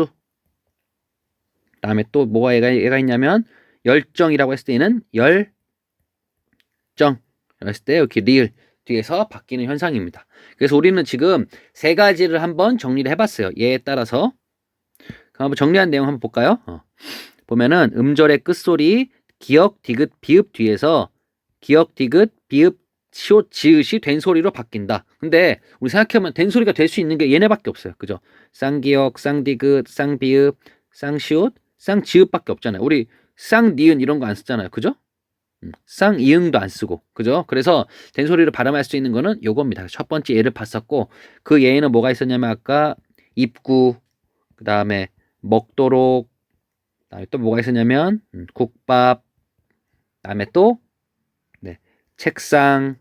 그 다음에 또 뭐가 얘가 있냐면 열정이라고 했을 때는 열정 했을 때 이렇게 리을 뒤에서 바뀌는 현상입니다. 그래서 우리는 지금 세 가지를 한번 정리를 해봤어요. 얘에 따라서. 그럼 한번 정리한 내용 한번 볼까요? 보면은 음절의 끝소리 기역, 디귿, 비읍 뒤에서 기역, 디귿, 비읍, 시옷, 지읒이 된소리로 바뀐다. 근데 우리 생각해보면 된소리가 될 수 있는 게 얘네밖에 없어요. 그죠? 쌍기역, 쌍디귿, 쌍비읍, 쌍시옷, 쌍지읒밖에 없잖아요. 우리 쌍니은 이런 거 안 쓰잖아요. 그죠? 쌍이응도 안 쓰고, 그죠? 그래서 된소리를 발음할 수 있는 거는 요겁니다. 첫 번째 예를 봤었고, 그 예에는 뭐가 있었냐면 아까 입구, 그 다음에 먹도록, 그 다음에 또 뭐가 있었냐면 국밥, 그 다음에 또 책상,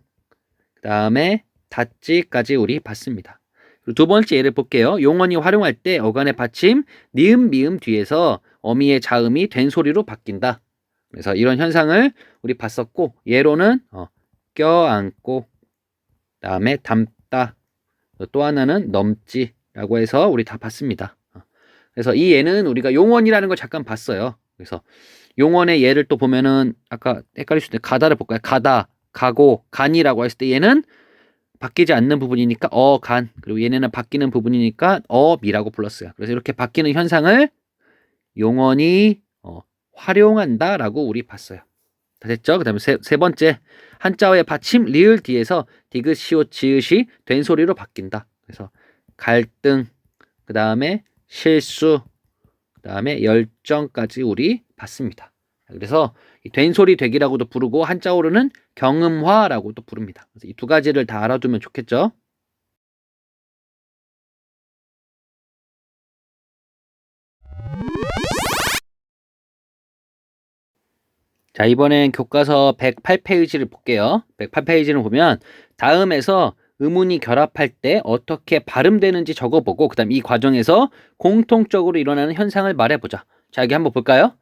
그 다음에 닫지까지 우리 봤습니다. 그리고 두 번째 예를 볼게요. 용언이 활용할 때 어간의 받침 니은, 미음 뒤에서 어미의 자음이 된소리로 바뀐다. 그래서 이런 현상을 우리 봤었고, 예로는 껴안고, 다음에 담다, 또 하나는 넘지라고 해서 우리 다 봤습니다. 그래서 이 예는 우리가 용언이라는 걸 잠깐 봤어요. 그래서 용언의 예를 또 보면은 아까 헷갈릴 수 있는데 가다를 볼까요? 가다, 가고, 간이라고 했을 때 얘는 바뀌지 않는 부분이니까 간, 그리고 얘네는 바뀌는 부분이니까 미라고 불렀어요. 그래서 이렇게 바뀌는 현상을 용언이 활용한다라고 우리 봤어요. 다 됐죠? 그 다음에 세 번째, 한자어의 받침 리을 뒤에서 디귿, 시옷, 지읒이 된소리로 바뀐다. 그래서 갈등, 그 다음에 실수, 그 다음에 열정까지 우리 봤습니다. 그래서 된소리 되기라고도 부르고 한자어로는 경음화라고도 부릅니다. 그래서 이 두 가지를 다 알아두면 좋겠죠? 자, 이번엔 교과서 108페이지를 볼게요. 108페이지를 보면 다음에서 의문이 결합할 때 어떻게 발음되는지 적어보고 그 다음 이 과정에서 공통적으로 일어나는 현상을 말해보자. 자, 여기 한번 볼까요?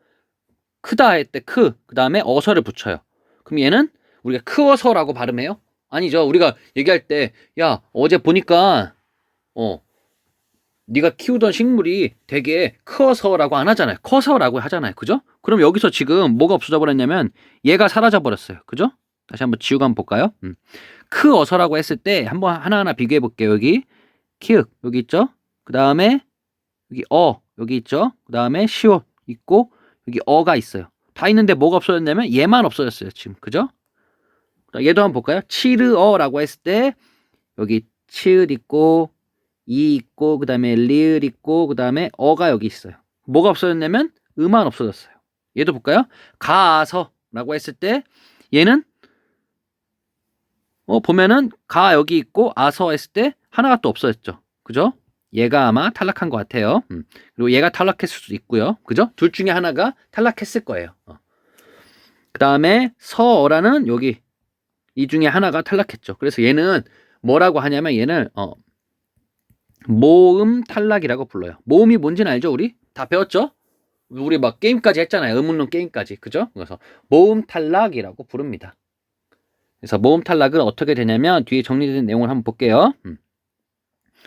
크다 할 때 그 다음에 어서를 붙여요. 그럼 얘는 우리가 크어서라고 발음해요? 아니죠. 우리가 얘기할 때 야, 어제 보니까 네가 키우던 식물이 되게 커서라고 안 하잖아요. 커서라고 하잖아요. 그죠? 그럼 여기서 지금 뭐가 없어져 버렸냐면 얘가 사라져 버렸어요. 그죠? 다시 한번 지우고 한번 볼까요? 크어서라고 했을 때 한번 하나하나 비교해 볼게요. 여기 키읔 여기 있죠? 그 다음에 여기 여기 있죠? 그 다음에 시옷 있고 여기 어가 있어요. 다 있는데 뭐가 없어졌냐면 얘만 없어졌어요. 지금 그죠? 얘도 한번 볼까요? 치르어라고 했을 때 여기 치읓 있고 이 있고 그 다음에 리을 있고 그 다음에 어가 여기 있어요. 뭐가 없어졌냐면 음만 없어졌어요. 얘도 볼까요? 가서라고 했을 때 얘는 보면은 가 여기 있고 아서 했을 때 하나가 또 없어졌죠. 그죠? 얘가 아마 탈락한 것 같아요. 그리고 얘가 탈락했을 수도 있고요. 그죠? 둘 중에 하나가 탈락했을 거예요. 그 다음에 서어라는 여기 이 중에 하나가 탈락했죠. 그래서 얘는 뭐라고 하냐면 얘는 모음 탈락이라고 불러요. 모음이 뭔지는 알죠? 우리 다 배웠죠? 우리 막 게임까지 했잖아요. 의문론 게임까지. 그죠? 그래서 모음 탈락이라고 부릅니다. 그래서 모음 탈락은 어떻게 되냐면 뒤에 정리된 내용을 한번 볼게요.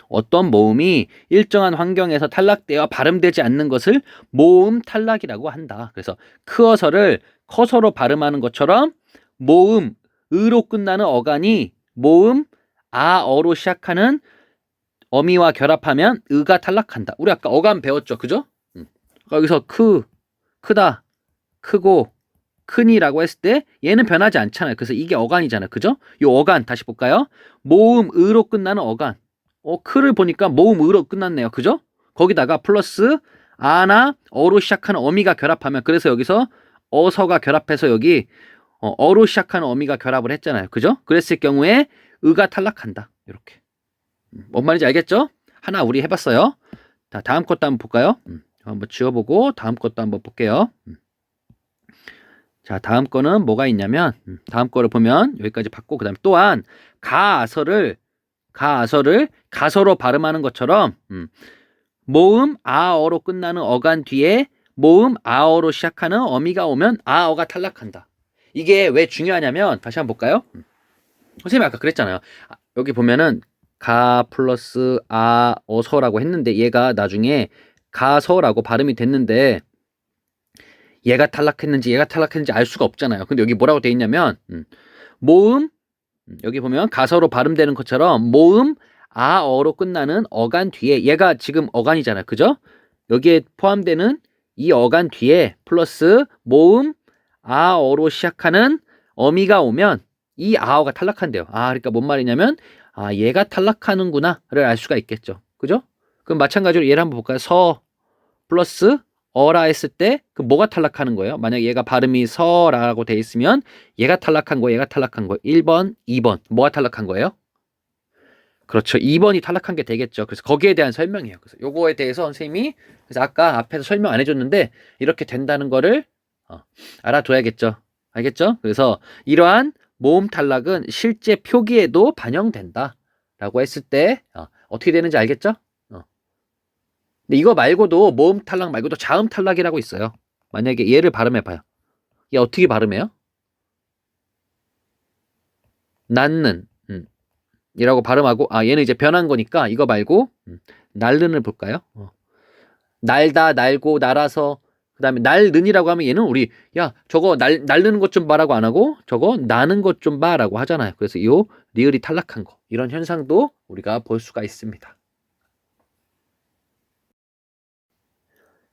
어떤 모음이 일정한 환경에서 탈락되어 발음되지 않는 것을 모음 탈락이라고 한다. 그래서 크어서를 커서로 발음하는 것처럼 모음 으로 끝나는 어간이 모음 아어로 시작하는 어미와 결합하면 으가 탈락한다. 우리 아까 어간 배웠죠, 그죠? 여기서 크다, 크고, 크니라고 했을 때 얘는 변하지 않잖아요. 그래서 이게 어간이잖아요, 그죠? 이 어간 다시 볼까요? 모음 으로 끝나는 어간. 크를 보니까 모음 으로 끝났네요, 그죠? 거기다가 플러스 아나 어로 시작하는 어미가 결합하면, 그래서 여기서 어서가 결합해서 여기 어로 시작하는 어미가 결합을 했잖아요, 그죠? 그랬을 경우에 으가 탈락한다. 이렇게. 뭔 말인지 알겠죠? 하나 우리 해봤어요. 자, 다음 것도 한번 볼까요? 한번 지워보고 다음 것도 한번 볼게요. 자, 다음 거는 뭐가 있냐면 다음 거를 보면 여기까지 봤고, 그 다음에 또한 가아서를 가서로 발음하는 것처럼 모음 아어로 끝나는 어간 뒤에 모음 아어로 시작하는 어미가 오면 아어가 탈락한다. 이게 왜 중요하냐면 다시 한번 볼까요? 선생님이 아까 그랬잖아요. 여기 보면은 가 플러스 아 어서라고 했는데 얘가 나중에 가서라고 발음이 됐는데 얘가 탈락했는지 알 수가 없잖아요. 근데 여기 뭐라고 돼 있냐면 모음 여기 보면 가서로 발음되는 것처럼 모음 아어로 끝나는 어간 뒤에, 얘가 지금 어간이잖아요, 그죠? 여기에 포함되는 이 어간 뒤에 플러스 모음 아어로 시작하는 어미가 오면 이 아어가 탈락한대요. 그러니까 뭔 말이냐면 얘가 탈락하는구나를 알 수가 있겠죠, 그죠? 그럼 마찬가지로 얘를 한번 볼까요? 서 플러스 어라 했을 때 그 뭐가 탈락하는 거예요? 만약 얘가 발음이 서라고 돼 있으면 얘가 탈락한 거예요, 얘가 탈락한 거예요? 1번, 2번 뭐가 탈락한 거예요? 그렇죠, 2번이 탈락한 게 되겠죠. 그래서 거기에 대한 설명이에요. 그래서 요거에 대해서 선생님이 그래서 아까 앞에서 설명 안 해줬는데 이렇게 된다는 거를 알아둬야겠죠. 알겠죠? 그래서 이러한 모음 탈락은 실제 표기에도 반영된다 라고 했을 때 어떻게 되는지 알겠죠? 근데 이거 말고도 모음 탈락 말고도 자음 탈락이라고 있어요. 만약에 얘를 발음해봐요. 얘 어떻게 발음해요? 낳는 이라고 발음하고, 얘는 이제 변한 거니까 이거 말고 날른을 볼까요? 날다, 날고, 날아서, 그 다음에 날는이라고 하면 얘는 우리 저거 날르는 것 좀 봐라고 안 하고 저거 나는 것 좀 봐라고 하잖아요. 그래서 이 리을이 탈락한 거, 이런 현상도 우리가 볼 수가 있습니다.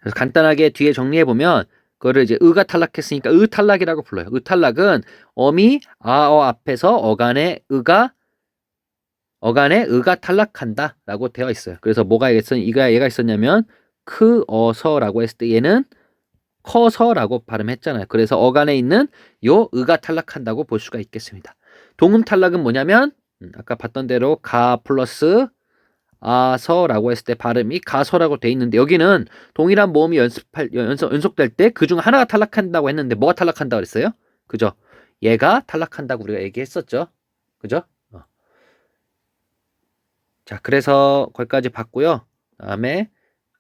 그래서 간단하게 뒤에 정리해보면 그거를 이제 으가 탈락했으니까 으 탈락이라고 불러요. 으 탈락은 어미 아어 앞에서 어간의 으가 탈락한다 라고 되어 있어요. 그래서 뭐가 얘가 있었냐면 크어서라고 했을 때 얘는 커서라고 발음했잖아요. 그래서 어간에 있는 요 으가 탈락한다고 볼 수가 있겠습니다. 동음 탈락은 뭐냐면 아까 봤던 대로 가 플러스 아서라고 했을 때 발음이 가서라고 돼 있는데 여기는 동일한 모음이 연속될 때 그 중 하나가 탈락한다고 했는데 뭐가 탈락한다고 그랬어요? 그죠? 얘가 탈락한다고 우리가 얘기했었죠. 그죠? 자, 그래서 거기까지 봤고요. 다음에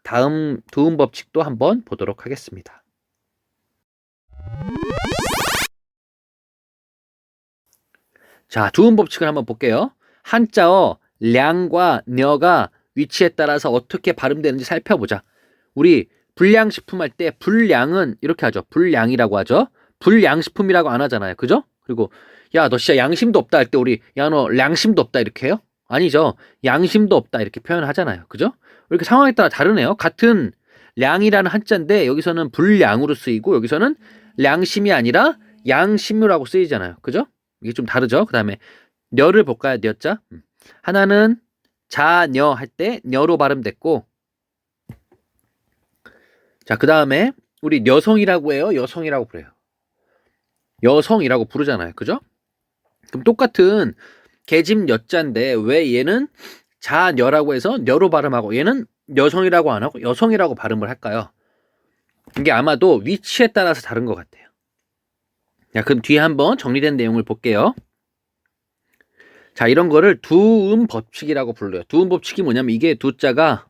다음 두음 법칙도 한번 보도록 하겠습니다. 자, 두음 법칙을 한번 볼게요. 한자어 량과 녀가 위치에 따라서 어떻게 발음되는지 살펴보자. 우리 불량식품 할 때 불량은 이렇게 하죠. 불량이라고 하죠. 불량식품이라고 안 하잖아요. 그죠? 그리고 야, 너 진짜 양심도 없다 할 때 우리 야, 너 량심도 없다 이렇게 해요? 아니죠. 양심도 없다 이렇게 표현하잖아요. 그죠? 이렇게 상황에 따라 다르네요. 같은 량이라는 한자인데 여기서는 불량으로 쓰이고 여기서는 량심이 아니라 양심이라고 쓰이잖아요. 그죠? 이게 좀 다르죠. 그 다음에 녀를 볼까요? 녀자. 하나는 자녀 할 때 녀로 발음됐고, 자, 그 다음에 우리 여성이라고 해요? 여성이라고 부르요? 여성이라고 부르잖아요. 그죠? 그럼 똑같은 계집 여자인데 왜 얘는 자녀라고 해서 녀로 발음하고 얘는 여성이라고 안 하고 여성이라고 발음을 할까요? 이게 아마도 위치에 따라서 다른 것 같아요. 자, 그럼 뒤에 한번 정리된 내용을 볼게요. 자, 이런 거를 두음 법칙이라고 불러요. 두음 법칙이 뭐냐면 이게 두자가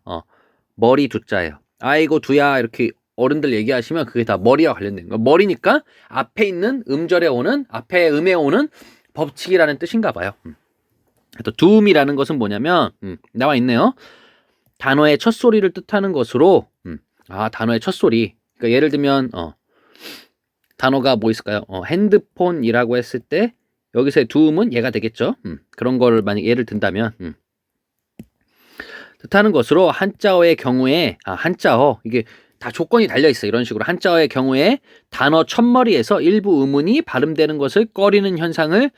머리 두자예요. 아이고 두야 이렇게 어른들 얘기하시면 그게 다 머리와 관련된 거. 머리니까 앞에 있는 음절에 오는 앞에 음에 오는 법칙이라는 뜻인가 봐요. 또 두음이라는 것은 뭐냐면 나와 있네요. 단어의 첫 소리를 뜻하는 것으로 단어의 첫 소리. 그러니까 예를 들면 단어가 뭐 있을까요? 핸드폰이라고 했을 때 여기서의 두음은 얘가 되겠죠. 그런 거를 만약 예를 든다면 뜻하는 것으로 한자어의 경우에 한자어 이게 다 조건이 달려 있어. 이런 식으로 한자어의 경우에 단어 첫머리에서 일부 음운이 발음되는 것을 꺼리는 현상을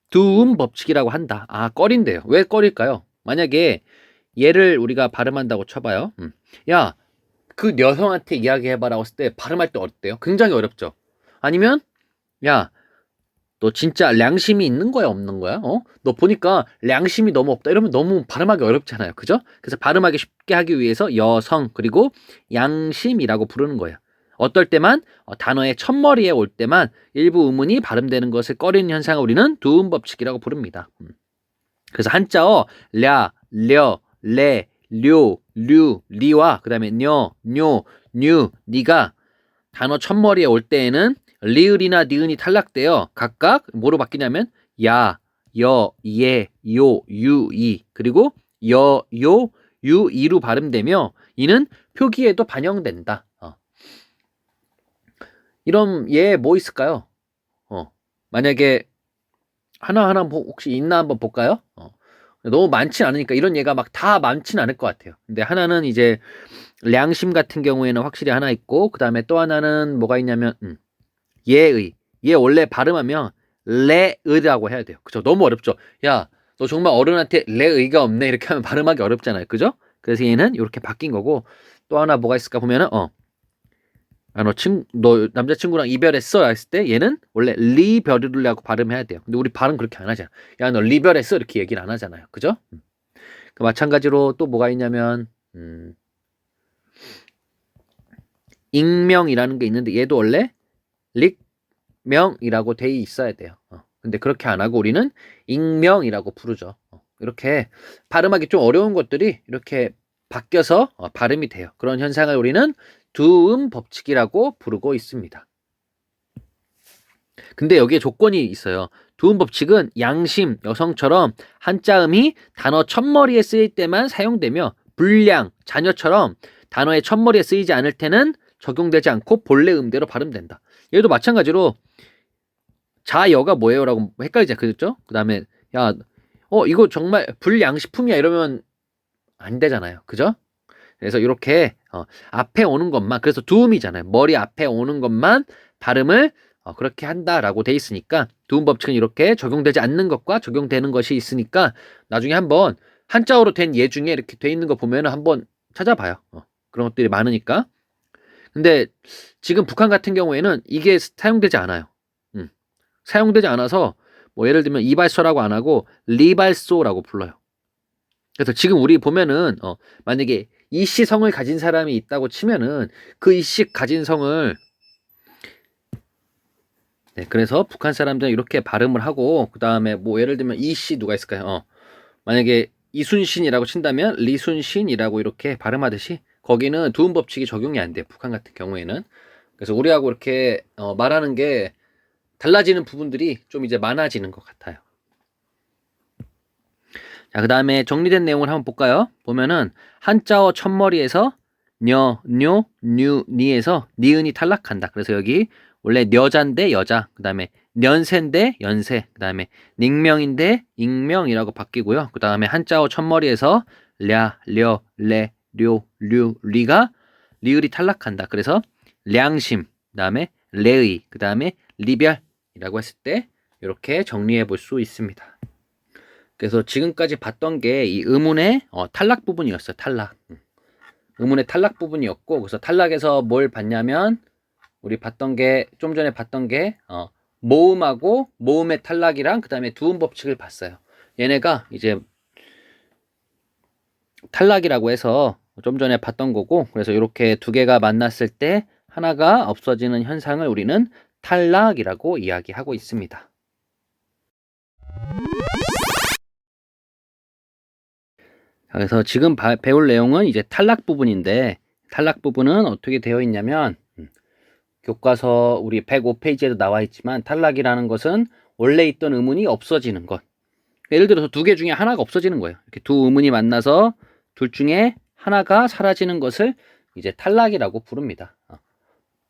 두음 법칙이라고 한다. 꺼린대요. 왜 꺼릴까요? 만약에 얘를 우리가 발음한다고 쳐봐요. 야, 그 여성한테 이야기해봐라고 했을 때 발음할 때 어때요? 굉장히 어렵죠. 아니면 야, 너 진짜 량심이 있는 거야, 없는 거야? 너 보니까 량심이 너무 없다. 이러면 너무 발음하기 어렵잖아요. 그죠? 그래서 발음하기 쉽게 하기 위해서 여성, 그리고 양심이라고 부르는 거예요. 어떨 때만 단어의 첫머리에 올 때만 일부 음운이 발음되는 것을 꺼리는 현상을 우리는 두음 법칙이라고 부릅니다. 그래서 한자어 랴, 려, 레, 료, 류, 리와 그 다음에 녀, 뇨, 뉴, 니가 단어 첫머리에 올 때에는 리을이나 니은이 탈락되어 각각 뭐로 바뀌냐면 야, 여, 예, 요, 유, 이 그리고 여, 요, 유, 이로 발음되며 이는 표기에도 반영된다. 이런 예 뭐 있을까요? 만약에 하나하나 혹시 있나 한번 볼까요? 너무 많진 않으니까 이런 예가 막 다 많진 않을 것 같아요. 근데 하나는 이제 량심 같은 경우에는 확실히 하나 있고 그 다음에 또 하나는 뭐가 있냐면 예의. 얘 원래 발음하면 레의라고 해야 돼요. 그죠? 너무 어렵죠? 야, 너 정말 어른한테 레의가 없네 이렇게 하면 발음하기 어렵잖아요. 그죠? 그래서 얘는 이렇게 바뀐 거고 또 하나 뭐가 있을까 보면은 너 남자친구랑 이별했어 했을 때 얘는 원래 리별이라고 발음해야 돼요. 근데 우리 발음 그렇게 안 하잖아. 야, 너 리별했어 이렇게 얘기를 안 하잖아요. 그죠? 그 마찬가지로 또 뭐가 있냐면 익명이라는 게 있는데 얘도 원래 릭명이라고 돼 있어야 돼요. 근데 그렇게 안 하고 우리는 익명이라고 부르죠. 이렇게 발음하기 좀 어려운 것들이 이렇게 바뀌어서 발음이 돼요. 그런 현상을 우리는 두음 법칙이라고 부르고 있습니다. 근데 여기에 조건이 있어요. 두음 법칙은 양심, 여성처럼 한자음이 단어 첫머리에 쓰일 때만 사용되며 불량, 자녀처럼 단어의 첫머리에 쓰이지 않을 때는 적용되지 않고 본래 음대로 발음된다. 얘도 마찬가지로 자여가 뭐예요? 라고 헷갈리지 그랬죠? 그 다음에 야, 이거 정말 불량식품이야 이러면 안 되잖아요. 그죠? 그래서 이렇게 앞에 오는 것만 그래서 두음이잖아요. 머리 앞에 오는 것만 발음을 그렇게 한다라고 돼 있으니까 두음 법칙은 이렇게 적용되지 않는 것과 적용되는 것이 있으니까 나중에 한번 한자어로 된 예 중에 이렇게 돼 있는 거 보면 한번 찾아봐요. 그런 것들이 많으니까. 근데 지금 북한 같은 경우에는 이게 사용되지 않아요. 사용되지 않아서 뭐 예를 들면 이발소라고 안 하고 리발소라고 불러요. 그래서 지금 우리 보면은 만약에 이씨 성을 가진 사람이 있다고 치면은 그 이씨 가진 성을 그래서 북한 사람들은 이렇게 발음을 하고 그 다음에 뭐 예를 들면 이씨 누가 있을까요? 만약에 이순신이라고 친다면 리순신이라고 이렇게 발음하듯이 거기는 두음 법칙이 적용이 안 돼요. 북한 같은 경우에는. 그래서 우리하고 이렇게 말하는 게 달라지는 부분들이 좀 이제 많아지는 것 같아요. 자, 그 다음에 정리된 내용을 한번 볼까요? 보면은 한자어 첫머리에서 녀, 뇨, 뉴, 니에서 니은이 탈락한다. 그래서 여기 원래 녀자인데 여자, 그 다음에 년세인데 연세, 그 다음에 닉명인데 익명이라고 바뀌고요. 그 다음에 한자어 첫머리에서 랴, 려, 레, 료, 류, 리가 리을이 탈락한다. 그래서 량심, 그 다음에 레의, 그 다음에 리별이라고 했을 때 이렇게 정리해 볼 수 있습니다. 그래서 지금까지 봤던 게 이 음운의 탈락 부분이었어요. 탈락. 음운의 탈락 부분이었고 그래서 탈락에서 뭘 봤냐면 우리 봤던 게 좀 전에 봤던 게 모음하고 모음의 탈락이랑 그 다음에 두음 법칙을 봤어요. 얘네가 이제 탈락이라고 해서 좀 전에 봤던 거고 그래서 이렇게 두 개가 만났을 때 하나가 없어지는 현상을 우리는 탈락이라고 이야기하고 있습니다. 그래서 지금 배울 내용은 이제 탈락 부분인데 탈락 부분은 어떻게 되어 있냐면 교과서 우리 105페이지에도 나와 있지만 탈락이라는 것은 원래 있던 음운이 없어지는 것. 예를 들어서 두 개 중에 하나가 없어지는 거예요. 이렇게 두 음운이 만나서 둘 중에 하나가 사라지는 것을 이제 탈락이라고 부릅니다.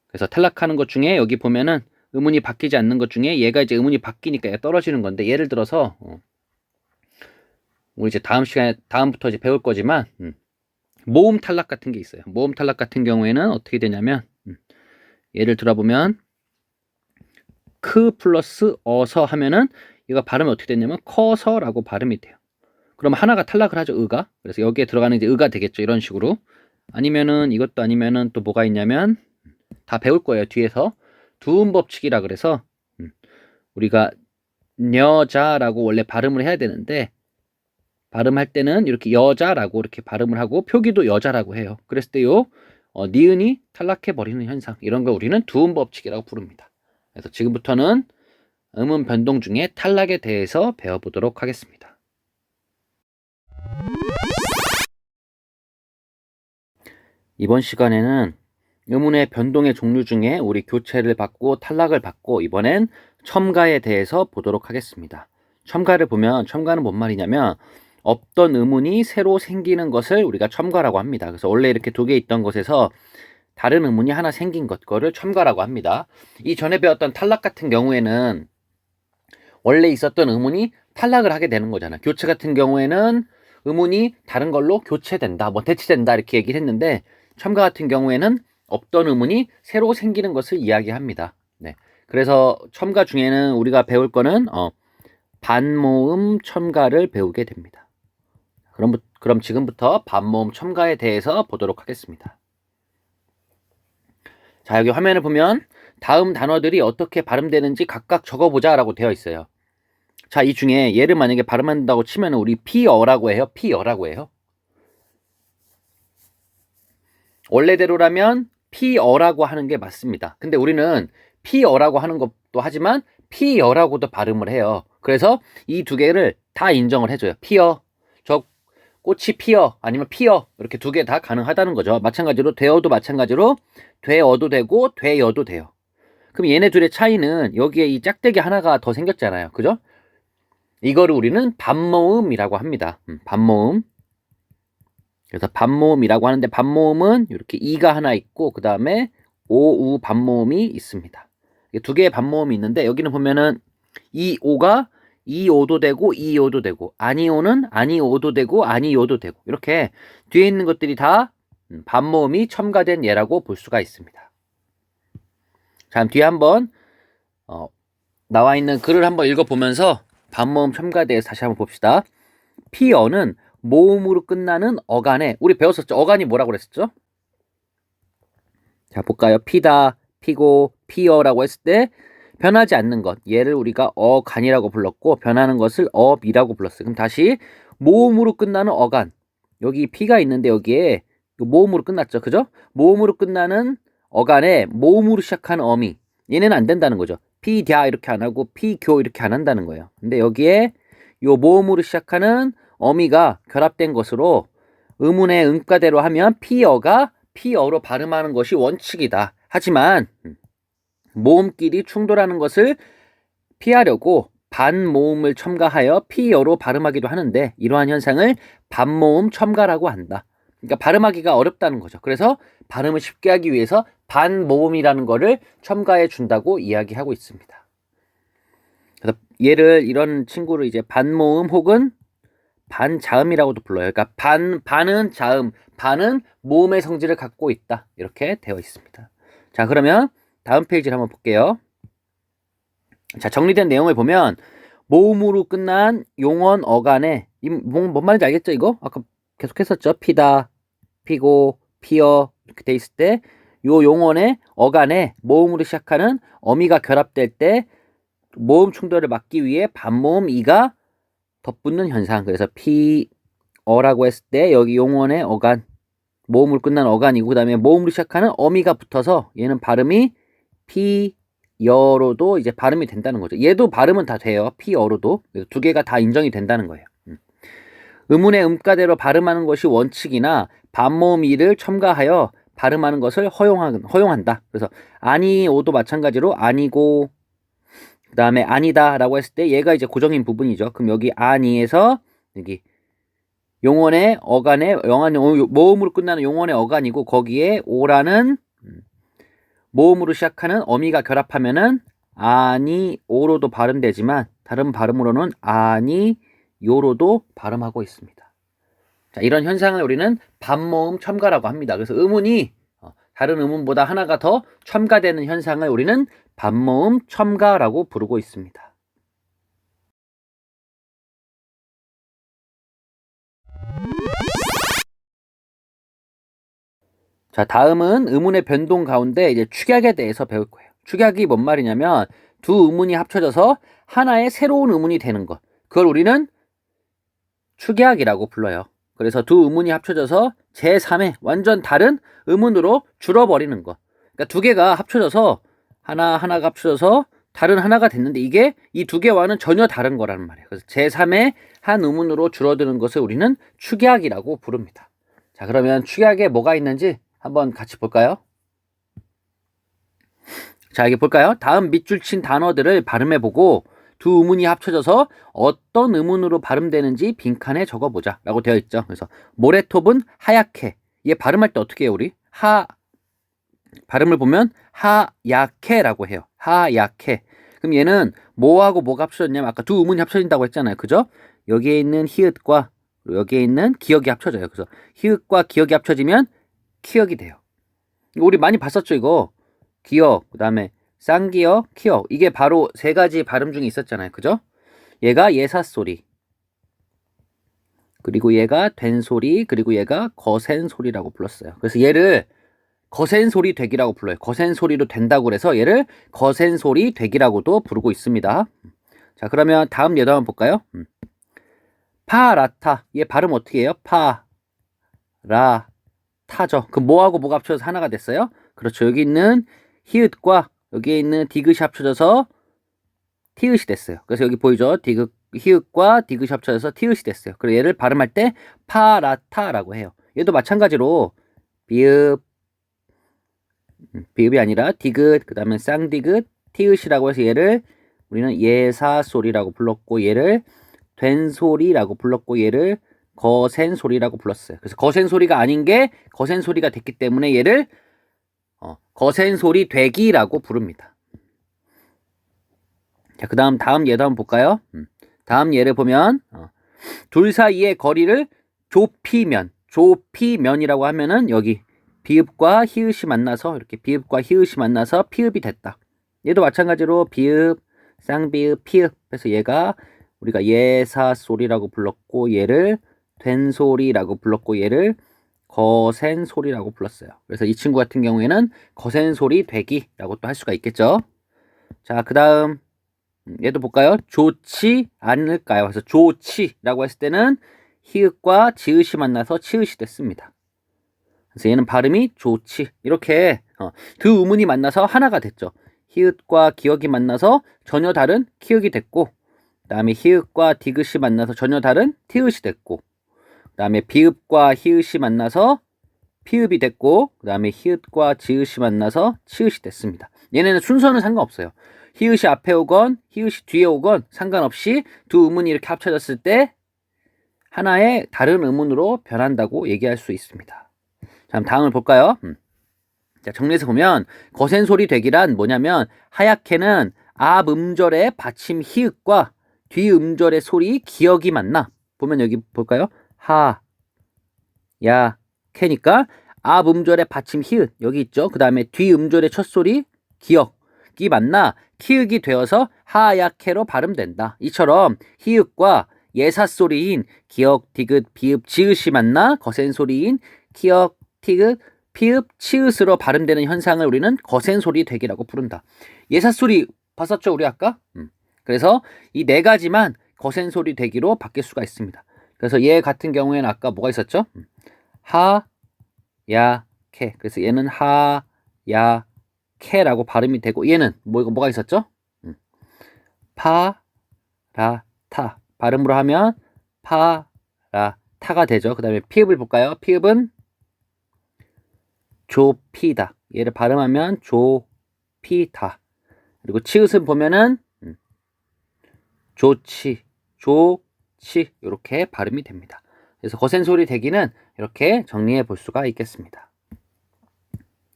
그래서 탈락하는 것 중에 여기 보면은 음운이 바뀌지 않는 것 중에 얘가 이제 음운이 바뀌니까 얘가 떨어지는 건데, 예를 들어서 우리 이제 다음부터 이제 배울 거지만 모음 탈락 같은 게 있어요. 모음 탈락 같은 경우에는 어떻게 되냐면 예를 들어보면 크 플러스 어서 하면은 이거 발음이 어떻게 되냐면 커서라고 발음이 돼요. 그럼 하나가 탈락을 하죠, 의가. 그래서 여기에 들어가는 이제 의가 되겠죠, 이런 식으로. 아니면은 이것도 아니면은 또 뭐가 있냐면 다 배울 거예요, 뒤에서. 두음 법칙이라 그래서 우리가 여자라고 원래 발음을 해야 되는데, 발음할 때는 이렇게 여자라고 이렇게 발음을 하고 표기도 여자라고 해요. 그랬을 때요 니은이 탈락해 버리는 현상, 이런 걸 우리는 두음 법칙이라고 부릅니다. 그래서 지금부터는 음운 변동 중에 탈락에 대해서 배워보도록 하겠습니다. 이번 시간에는 음운의 변동의 종류 중에 우리 교체를 받고 탈락을 받고 이번엔 첨가에 대해서 보도록 하겠습니다. 첨가를 보면, 첨가는 뭔 말이냐면 없던 음운이 새로 생기는 것을 우리가 첨가라고 합니다. 그래서 원래 이렇게 두 개 있던 것에서 다른 음운이 하나 생긴 것, 거를 첨가라고 합니다. 이 전에 배웠던 탈락 같은 경우에는 원래 있었던 음운이 탈락을 하게 되는 거잖아. 교체 같은 경우에는 음운이 다른 걸로 교체된다, 뭐 대치된다, 이렇게 얘기를 했는데, 첨가 같은 경우에는 없던 음운이 새로 생기는 것을 이야기합니다. 네. 그래서 첨가 중에는 우리가 배울 거는 반모음 첨가를 배우게 됩니다. 그럼 지금부터 반모음 첨가에 대해서 보도록 하겠습니다. 자, 여기 화면을 보면 다음 단어들이 어떻게 발음되는지 각각 적어보자 라고 되어 있어요. 자, 이 중에 얘를 만약에 발음한다고 치면 우리 피어라고 해요. 피어라고 해요. 원래대로라면 피어라고 하는 게 맞습니다. 근데 우리는 피어라고 하는 것도 하지만 피여라고도 발음을 해요. 그래서 이 두 개를 다 인정을 해줘요. 피어, 저 꽃이 피어, 아니면 피어, 이렇게 두 개 다 가능하다는 거죠. 마찬가지로 되어도 마찬가지로 되어도 되고 되여도 돼요. 그럼 얘네 둘의 차이는 여기에 이 짝대기 하나가 더 생겼잖아요. 그죠? 이거를 우리는 반모음이라고 합니다. 반모음. 그래서 반모음이라고 하는데, 반모음은 이렇게 이가 하나 있고 그 다음에 오우 반모음이 있습니다. 두 개의 반모음이 있는데, 여기는 보면은 이 오가 이오도 되고 이오도 되고, 아니오는 아니오도 되고 아니오도 되고, 이렇게 뒤에 있는 것들이 다 반모음이 첨가된 예라고 볼 수가 있습니다. 자, 그럼 뒤에 한번 나와 있는 글을 한번 읽어보면서 반모음 첨가에 대해서 다시 한번 봅시다. 피어는 모음으로 끝나는 어간에, 우리 배웠었죠? 어간이 뭐라고 그랬었죠? 자, 볼까요? 피다, 피고, 피어라고 했을 때 변하지 않는 것, 얘를 우리가 어간이라고 불렀고, 변하는 것을 어미라고 불렀어요. 그럼 다시 모음으로 끝나는 어간, 여기 피가 있는데 여기에 모음으로 끝났죠, 그죠? 모음으로 끝나는 어간에 모음으로 시작하는 어미, 얘는 안 된다는 거죠. 피갸 이렇게 안 하고 피교 이렇게 안 한다는 거예요. 근데 여기에 요 모음으로 시작하는 어미가 결합된 것으로 음운의 음가대로 하면 피어가 피어로 발음하는 것이 원칙이다. 하지만 모음끼리 충돌하는 것을 피하려고 반모음을 첨가하여 피어로 발음하기도 하는데, 이러한 현상을 반모음 첨가라고 한다. 그러니까 발음하기가 어렵다는 거죠. 그래서 발음을 쉽게 하기 위해서 반모음이라는 거를 첨가해 준다고 이야기하고 있습니다. 그래서 얘를, 이런 친구를 이제 반모음 혹은 반자음이라고도 불러요. 그러니까 반은 자음, 반은 모음의 성질을 갖고 있다, 이렇게 되어 있습니다. 자, 그러면 다음 페이지를 한번 볼게요. 자, 정리된 내용을 보면 모음으로 끝난 용언 어간에, 뭔 말인지 알겠죠? 이거 아까 계속 했었죠. 피다, 피고, 피어 이렇게 돼 있을 때 요 용언의 어간에 모음으로 시작하는 어미가 결합될 때 모음 충돌을 막기 위해 반모음 이가 덧붙는 현상. 그래서 피어라고 했을 때 여기 용언의 어간, 모음으로 끝난 어간이고, 그 다음에 모음으로 시작하는 어미가 붙어서 얘는 발음이 피여로도 이제 발음이 된다는 거죠. 얘도 발음은 다 돼요. 피여로도. 두 개가 다 인정이 된다는 거예요. 음운의 음가대로 발음하는 것이 원칙이나 반모음 이를 첨가하여 발음하는 것을 허용한다. 그래서 아니오도 마찬가지로 아니고, 그 다음에 아니다 라고 했을 때 얘가 이제 고정인 부분이죠. 그럼 여기 아니에서 여기 용언의 어간에, 모음으로 끝나는 용언의 어간이고, 거기에 오라는 모음으로 시작하는 어미가 결합하면은 아니, 오로도 발음되지만 다른 발음으로는 아니, 요로도 발음하고 있습니다. 자, 이런 현상을 우리는 반모음 첨가라고 합니다. 그래서 음운이 다른 음운보다 하나가 더 첨가되는 현상을 우리는 반모음 첨가라고 부르고 있습니다. 자, 다음은 음운의 변동 가운데 이제 축약에 대해서 배울 거예요. 축약이 뭔 말이냐면 두 음운이 합쳐져서 하나의 새로운 음운이 되는 것. 그걸 우리는 축약이라고 불러요. 그래서 두 음운이 합쳐져서 제3의 완전 다른 음운으로 줄어버리는 것. 그러니까 두 개가 합쳐져서 하나가 합쳐져서 다른 하나가 됐는데 이게 이 두 개와는 전혀 다른 거라는 말이에요. 그래서 제3의 한 음운으로 줄어드는 것을 우리는 축약이라고 부릅니다. 자, 그러면 축약에 뭐가 있는지 한번 같이 볼까요? 자, 여기 볼까요? 다음 밑줄 친 단어들을 발음해보고 두 음운이 합쳐져서 어떤 음운으로 발음되는지 빈칸에 적어보자 라고 되어 있죠. 그래서 모래톱은 하얗게. 얘 발음할 때 어떻게 해요, 우리? 발음을 보면 하얗게라고 해요. 하얗게. 그럼 얘는 뭐하고 뭐가 합쳐졌냐면 아까 두 음운이 합쳐진다고 했잖아요. 그죠? 여기에 있는 히읗과 여기에 있는 기역이 합쳐져요. 그래서 히읗과 기역이 합쳐지면 키역이 돼요. 우리 많이 봤었죠, 이거. 기역, 그 다음에 쌍기역, 키역. 이게 바로 세 가지 발음 중에 있었잖아요. 그죠? 얘가 예사소리, 그리고 얘가 된소리, 그리고 얘가 거센소리라고 불렀어요. 그래서 얘를 거센소리 되기라고 불러요. 거센소리로 된다고 그래서 얘를 거센소리 되기라고도 부르고 있습니다. 자, 그러면 다음 예도 한번 볼까요? 파라타. 얘 발음 어떻게 해요? 파라타죠. 그럼 뭐하고 뭐가 합쳐져서 하나가 됐어요? 그렇죠. 여기 있는 히읗과 여기에 있는 디귿이 합쳐져서 티읕이 됐어요. 그래서 여기 보이죠? 히읗과 디귿이 합쳐져서 티읕이 됐어요. 그래서 얘를 발음할 때 파라타라고 해요. 얘도 마찬가지로 비읍이 아니라 디귿, 그 다음에 쌍디귿, 티읕이라고 해서 얘를 우리는 예사소리라고 불렀고 얘를 된소리라고 불렀고 얘를 거센소리라고 불렀어요. 그래서 거센소리가 아닌 게 거센소리가 됐기 때문에 얘를 거센소리 되기라고 부릅니다. 자, 그 다음 예도 한번 볼까요? 다음 예를 보면 둘 사이의 거리를 좁히면이라고 하면은 여기 비읍과 히읗이 만나서 이렇게 비읍과 히읗이 만나서 피읍이 됐다. 얘도 마찬가지로 비읍, 쌍비읍, 피읍. 그래서 얘가 우리가 예사소리라고 불렀고 얘를 된소리라고 불렀고 얘를 거센소리라고 불렀어요. 그래서 이 친구 같은 경우에는 거센소리 되기라고 또 할 수가 있겠죠. 자, 그 다음 얘도 볼까요? 좋지 않을까요? 그래서 좋지라고 했을 때는 히읗과 지읒이 만나서 치읒이 됐습니다. 그래서 얘는 발음이 좋지. 이렇게 두 음운이 만나서 하나가 됐죠. 히읗과 기역이 만나서 전혀 다른 키읔이 됐고, 그 다음에 히읗과 디귿이 만나서 전혀 다른 티읕이 됐고, 그 다음에 비읍과 히읗이 만나서 피읍이 됐고, 그 다음에 히읗과 지읒이 만나서 치읒이 됐습니다. 얘네는 순서는 상관없어요. 히읗이 앞에 오건 히읗이 뒤에 오건 상관없이 두 음운이 이렇게 합쳐졌을 때 하나의 다른 음운으로 변한다고 얘기할 수 있습니다. 자, 다음을 볼까요? 자, 정리해서 보면 거센소리 되기란 뭐냐면 하얗게는 앞 음절의 받침 히읗과 뒤 음절의 소리 기역이 만나. 보면 여기 볼까요? 캐니까 앞 음절의 받침 히읗 여기 있죠. 그 다음에 뒤 음절의 첫 소리 기역이 만나 키읔이 되어서 하얗게로 발음된다. 이처럼 히읗과 예사소리인 기역, 디귿, 비읍, 지읒이 만나 거센소리인 기역, 티귿, 피읍, 치읒으로 발음되는 현상을 우리는 거센소리 되기라고 부른다. 예사소리 봤었죠, 우리 아까? 그래서 이 네 가지만 거센소리 되기로 바뀔 수가 있습니다. 그래서 얘 같은 경우에는 아까 뭐가 있었죠? 하야케. 그래서 얘는 하야케라고 발음이 되고 얘는 뭐가 있었죠? 파라타. 발음으로 하면 파라타가 되죠. 그 다음에 피읍을 볼까요? 피읍은 좁히다. 얘를 발음하면 좁히다. 그리고 치읒은 보면은 좋지 이렇게 발음이 됩니다. 그래서 거센소리 되기는 이렇게 정리해 볼 수가 있겠습니다.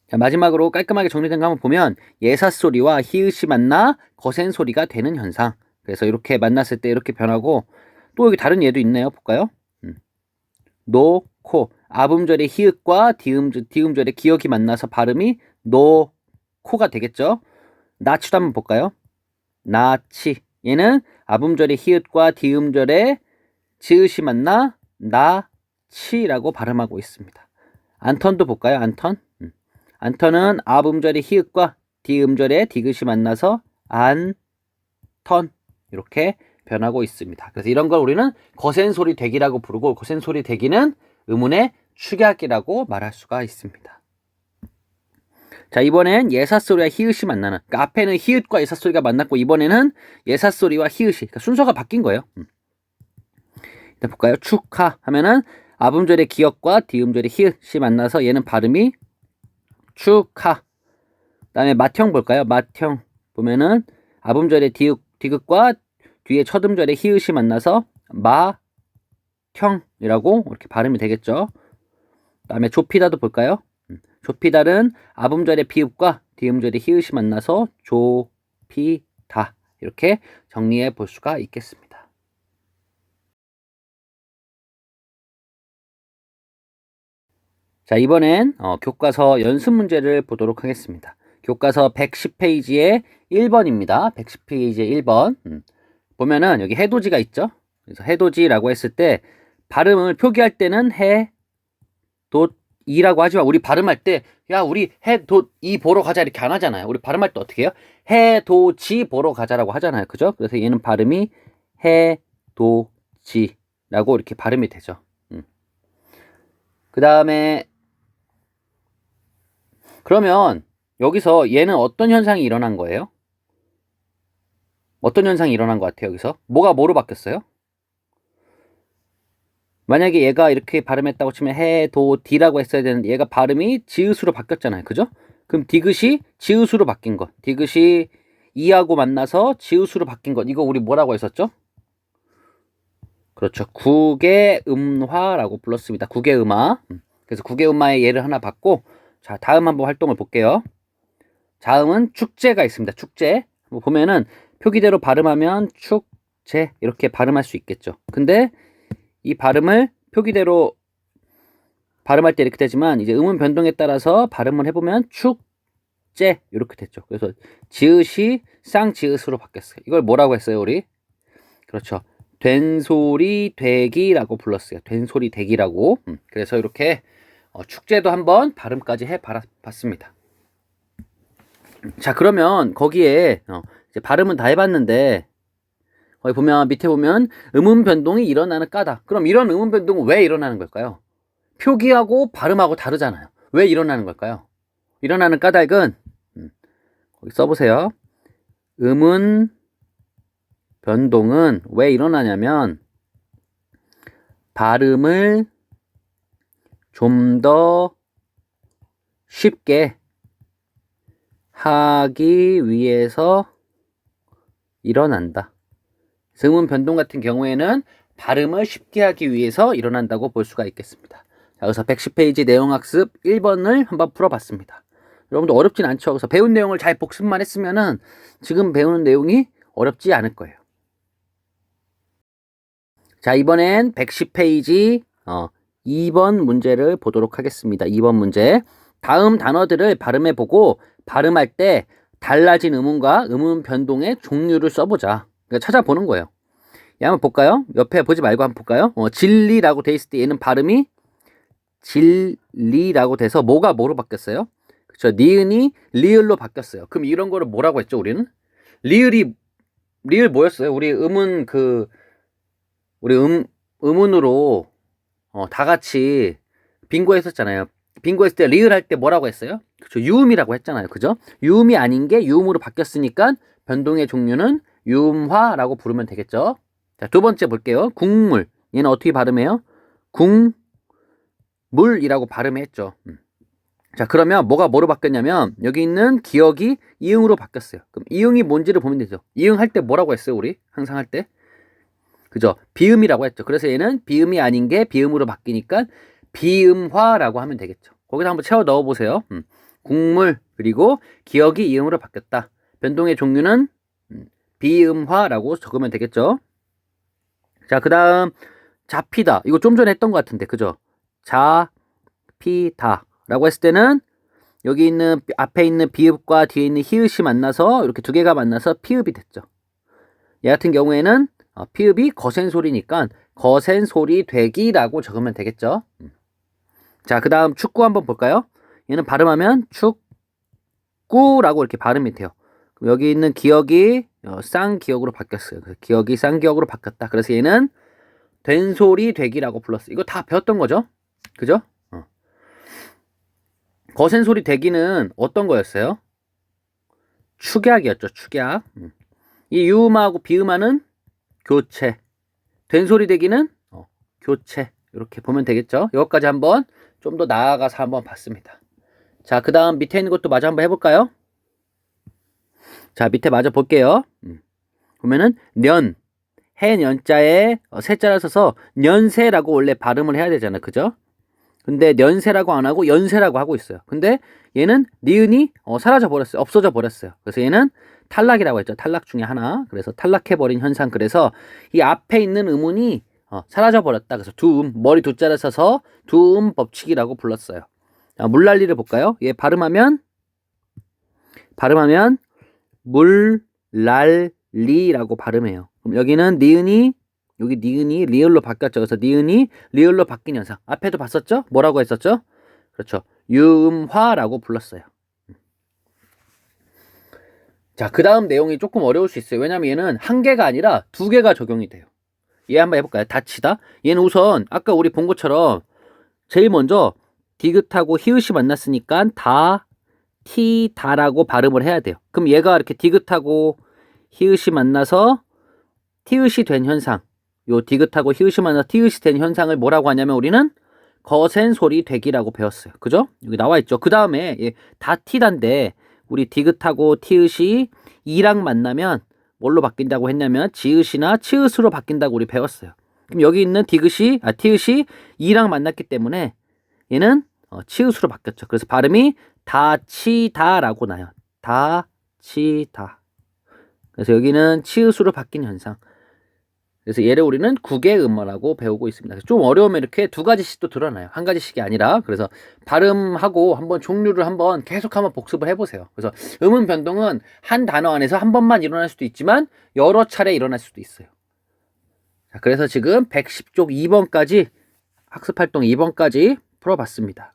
자, 마지막으로 깔끔하게 정리된 거 한번 보면 예사소리와 히읗이 만나 거센소리가 되는 현상. 그래서 이렇게 만났을 때 이렇게 변하고 또 여기 다른 예도 있네요. 볼까요? 노코. 아음절의 히읗과 디음절의 기역이 만나서 발음이 노코가 되겠죠. 나치도 한번 볼까요? 나치. 얘는 아음절의 히읗과 디음절의 지읒이 만나 나치라고 발음하고 있습니다. 안턴도 볼까요? 안턴. 안턴은 아음절의 히읗과 디음절의 디귿이 만나서 안턴 이렇게 변하고 있습니다. 그래서 이런 걸 우리는 거센소리 대기라고 부르고 거센소리 대기는 음운의 축약이라고 말할 수가 있습니다. 자, 이번엔 예사소리와 히읗이 만나는, 그러니까 앞에는 히읗과 예사소리가 만났고 이번에는 예사소리와 히읗이, 그러니까 순서가 바뀐 거예요. 일단 볼까요? 축하 하면은 아음절의 기역과 디음절의 히읗이 만나서 얘는 발음이 축하. 그다음에 맏형 볼까요? 맏형 보면은 아음절의 디귿과 뒤에 첫음절의 히읗이 만나서 마형이라고 이렇게 발음이 되겠죠. 그다음에 조피다도 볼까요? 조피달은 아음절의 비읍과 디음절의 히읗이 만나서 조피다 이렇게 정리해 볼 수가 있겠습니다. 자, 이번엔 교과서 연습 문제를 보도록 하겠습니다. 교과서 110페이지의 1번입니다. 110페이지의 1번. 보면은 여기 해돋이가 있죠. 그래서 해돋이라고 했을 때 발음을 표기할 때는 해돋이라고 하지만 우리 발음할 때 야 우리 해돋이 보러 가자 이렇게 안 하잖아요. 우리 발음할 때 어떻게 해요? 해돋이 보러 가자라고 하잖아요. 그죠? 그래서 얘는 발음이 해돋이라고 이렇게 발음이 되죠. 그 다음에 그러면 여기서 얘는 어떤 현상이 일어난 거예요? 어떤 현상이 일어난 것 같아요, 여기서? 뭐가 뭐로 바뀌었어요? 만약에 얘가 이렇게 발음했다고 치면 해돋이라고 했어야 되는데 얘가 발음이 지읒으로 바뀌었잖아요. 그죠? 그럼 디귿이 지읒으로 바뀐 것. 디귿이 이하고 만나서 지읒으로 바뀐 것. 이거 우리 뭐라고 했었죠? 그렇죠. 국외음화라고 불렀습니다. 국외음화. 그래서 국외음화의 예를 하나 봤고, 자, 다음 한번 활동을 볼게요. 다음은 축제가 있습니다. 축제. 보면은 표기대로 발음하면 축제 이렇게 발음할 수 있겠죠. 근데 이 발음을 표기대로 발음할 때 이렇게 되지만 이제 음운 변동에 따라서 발음을 해보면 축제 이렇게 됐죠. 그래서 지읒이 쌍지읒으로 바뀌었어요. 이걸 뭐라고 했어요, 우리? 그렇죠. 된소리 되기라고 불렀어요. 된소리 되기라고. 그래서 이렇게 축제도 한번 발음까지 해봤습니다. 자, 그러면 거기에 이제 발음은 다 해봤는데 거기 보면 밑에 보면 음운 변동이 일어나는 까닭. 그럼 이런 음운 변동은 왜 일어나는 걸까요? 표기하고 발음하고 다르잖아요. 왜 일어나는 걸까요? 일어나는 까닭은 거기 써보세요. 음운 변동은 왜 일어나냐면 발음을 좀 더 쉽게 하기 위해서 일어난다. 음운 변동 같은 경우에는 발음을 쉽게 하기 위해서 일어난다고 볼 수가 있겠습니다. 자, 그래서 110페이지 내용학습 1번을 한번 풀어봤습니다. 여러분도 어렵진 않죠. 그래서 배운 내용을 잘 복습만 했으면은 지금 배우는 내용이 어렵지 않을 거예요. 자, 이번엔 110페이지 2번 문제를 보도록 하겠습니다. 2번 문제. 다음 단어들을 발음해보고 발음할 때 달라진 음운과 음운 변동의 종류를 써보자. 그러니까 찾아보는 거예요. 한번 볼까요? 옆에 보지 말고 한번 볼까요? 진리라고 돼 있을 때 얘는 발음이 진리라고 돼서 뭐가 뭐로 바뀌었어요? 그렇죠. 니은이 리을로 바뀌었어요. 그럼 이런 거를 뭐라고 했죠, 우리는? 리을 뭐였어요? 우리 음운으로 다 같이 빙고 했었잖아요. 빙고 했을 때 리을 할 때 뭐라고 했어요? 그렇죠. 유음이라고 했잖아요. 그죠? 유음이 아닌 게 유음으로 바뀌었으니까 변동의 종류는 유음화라고 부르면 되겠죠. 자, 두 번째 볼게요. 국물. 얘는 어떻게 발음해요? 국물이라고 발음했죠. 자, 그러면 뭐가 뭐로 바뀌었냐면 여기 있는 기역이 이응으로 바뀌었어요. 그럼 이응이 뭔지를 보면 되죠. 이응 할 때 뭐라고 했어요, 우리? 항상 할 때? 그죠? 비음이라고 했죠. 그래서 얘는 비음이 아닌 게 비음으로 바뀌니까 비음화라고 하면 되겠죠. 거기다 한번 채워 넣어 보세요. 국물, 그리고 기억이 이음으로 바뀌었다. 변동의 종류는 비음화라고 적으면 되겠죠. 자, 그 다음 잡히다. 이거 좀 전에 했던 것 같은데, 그죠? 잡히다 라고 했을 때는 여기 있는 앞에 있는 비읍과 뒤에 있는 히읗이 만나서 이렇게 두 개가 만나서 피읍이 됐죠. 얘 같은 경우에는 피읍이 거센 소리니까 거센 소리 되기라고 적으면 되겠죠. 자, 그 다음 축구 한번 볼까요? 얘는 발음하면 축구라고 이렇게 발음이 돼요. 여기 있는 기억이 쌍기억으로 바뀌었어요. 기억이 쌍기억으로 바뀌었다. 그래서 얘는 된소리 되기라고 불렀어요. 이거 다 배웠던 거죠? 그죠? 거센 소리 되기는 어떤 거였어요? 축약이었죠. 축약. 이 유음하고 비음하는 교체. 된소리 되기는 교체. 이렇게 보면 되겠죠? 이것까지 한번 좀 더 나아가서 한번 봤습니다. 자, 그 다음 밑에 있는 것도 마저 한번 해볼까요? 자, 밑에 마저 볼게요. 보면은 년, 해년자에 세자를 써서 년세라고 원래 발음을 해야 되잖아요. 그죠? 근데 년세라고 안 하고 연세라고 하고 있어요. 근데 얘는 니은이 사라져 버렸어요. 없어져 버렸어요. 그래서 얘는 탈락이라고 했죠. 탈락 중에 하나. 그래서 탈락해버린 현상. 그래서 이 앞에 있는 음운이 사라져 버렸다. 그래서 두음, 머리 두자를 써서 두음 법칙이라고 불렀어요. 자, 물난리를 볼까요? 얘 발음하면 물랄리라고 발음해요. 그럼 여기는 니은이 여기 니은이 리을로 바뀌었죠. 그래서 니은이 리을로 바뀐 현상. 앞에도 봤었죠? 뭐라고 했었죠? 그렇죠. 유음화라고 불렀어요. 자, 그 다음 내용이 조금 어려울 수 있어요. 왜냐면 얘는 한 개가 아니라 두 개가 적용이 돼요. 얘 한번 해볼까요? 다치다. 얘는 우선 아까 우리 본 것처럼 제일 먼저 디귿하고 히읗이 만났으니까 다라고 발음을 해야 돼요. 그럼 얘가 이렇게 디귿하고 히읗이 만나서 티읕이 된 현상. 요 디귿하고 히읗이 만나서 티읕이 된 현상을 뭐라고 하냐면 우리는 거센 소리 되기라고 배웠어요. 그죠? 여기 나와 있죠. 그 다음에 다티단데 우리 디귿하고 티읕이 이랑 만나면 뭘로 바뀐다고 했냐면 지읒이나 치읒으로 바뀐다고 우리 배웠어요. 그럼 여기 있는 티읒이 이랑 만났기 때문에 얘는 치읒으로 바뀌었죠. 그래서 발음이 다치다라고 나요. 다치다. 그래서 여기는 치읒으로 바뀐 현상. 그래서 얘를 우리는 국외음어라고 배우고 있습니다. 좀 어려우면 이렇게 두 가지씩 또 드러나요. 한 가지씩이 아니라. 그래서 발음하고 한번 종류를 한번 계속 한번 복습을 해보세요. 그래서 음운 변동은 한 단어 안에서 한 번만 일어날 수도 있지만 여러 차례 일어날 수도 있어요. 자, 그래서 지금 110쪽 2번까지 학습활동 2번까지 풀어봤습니다.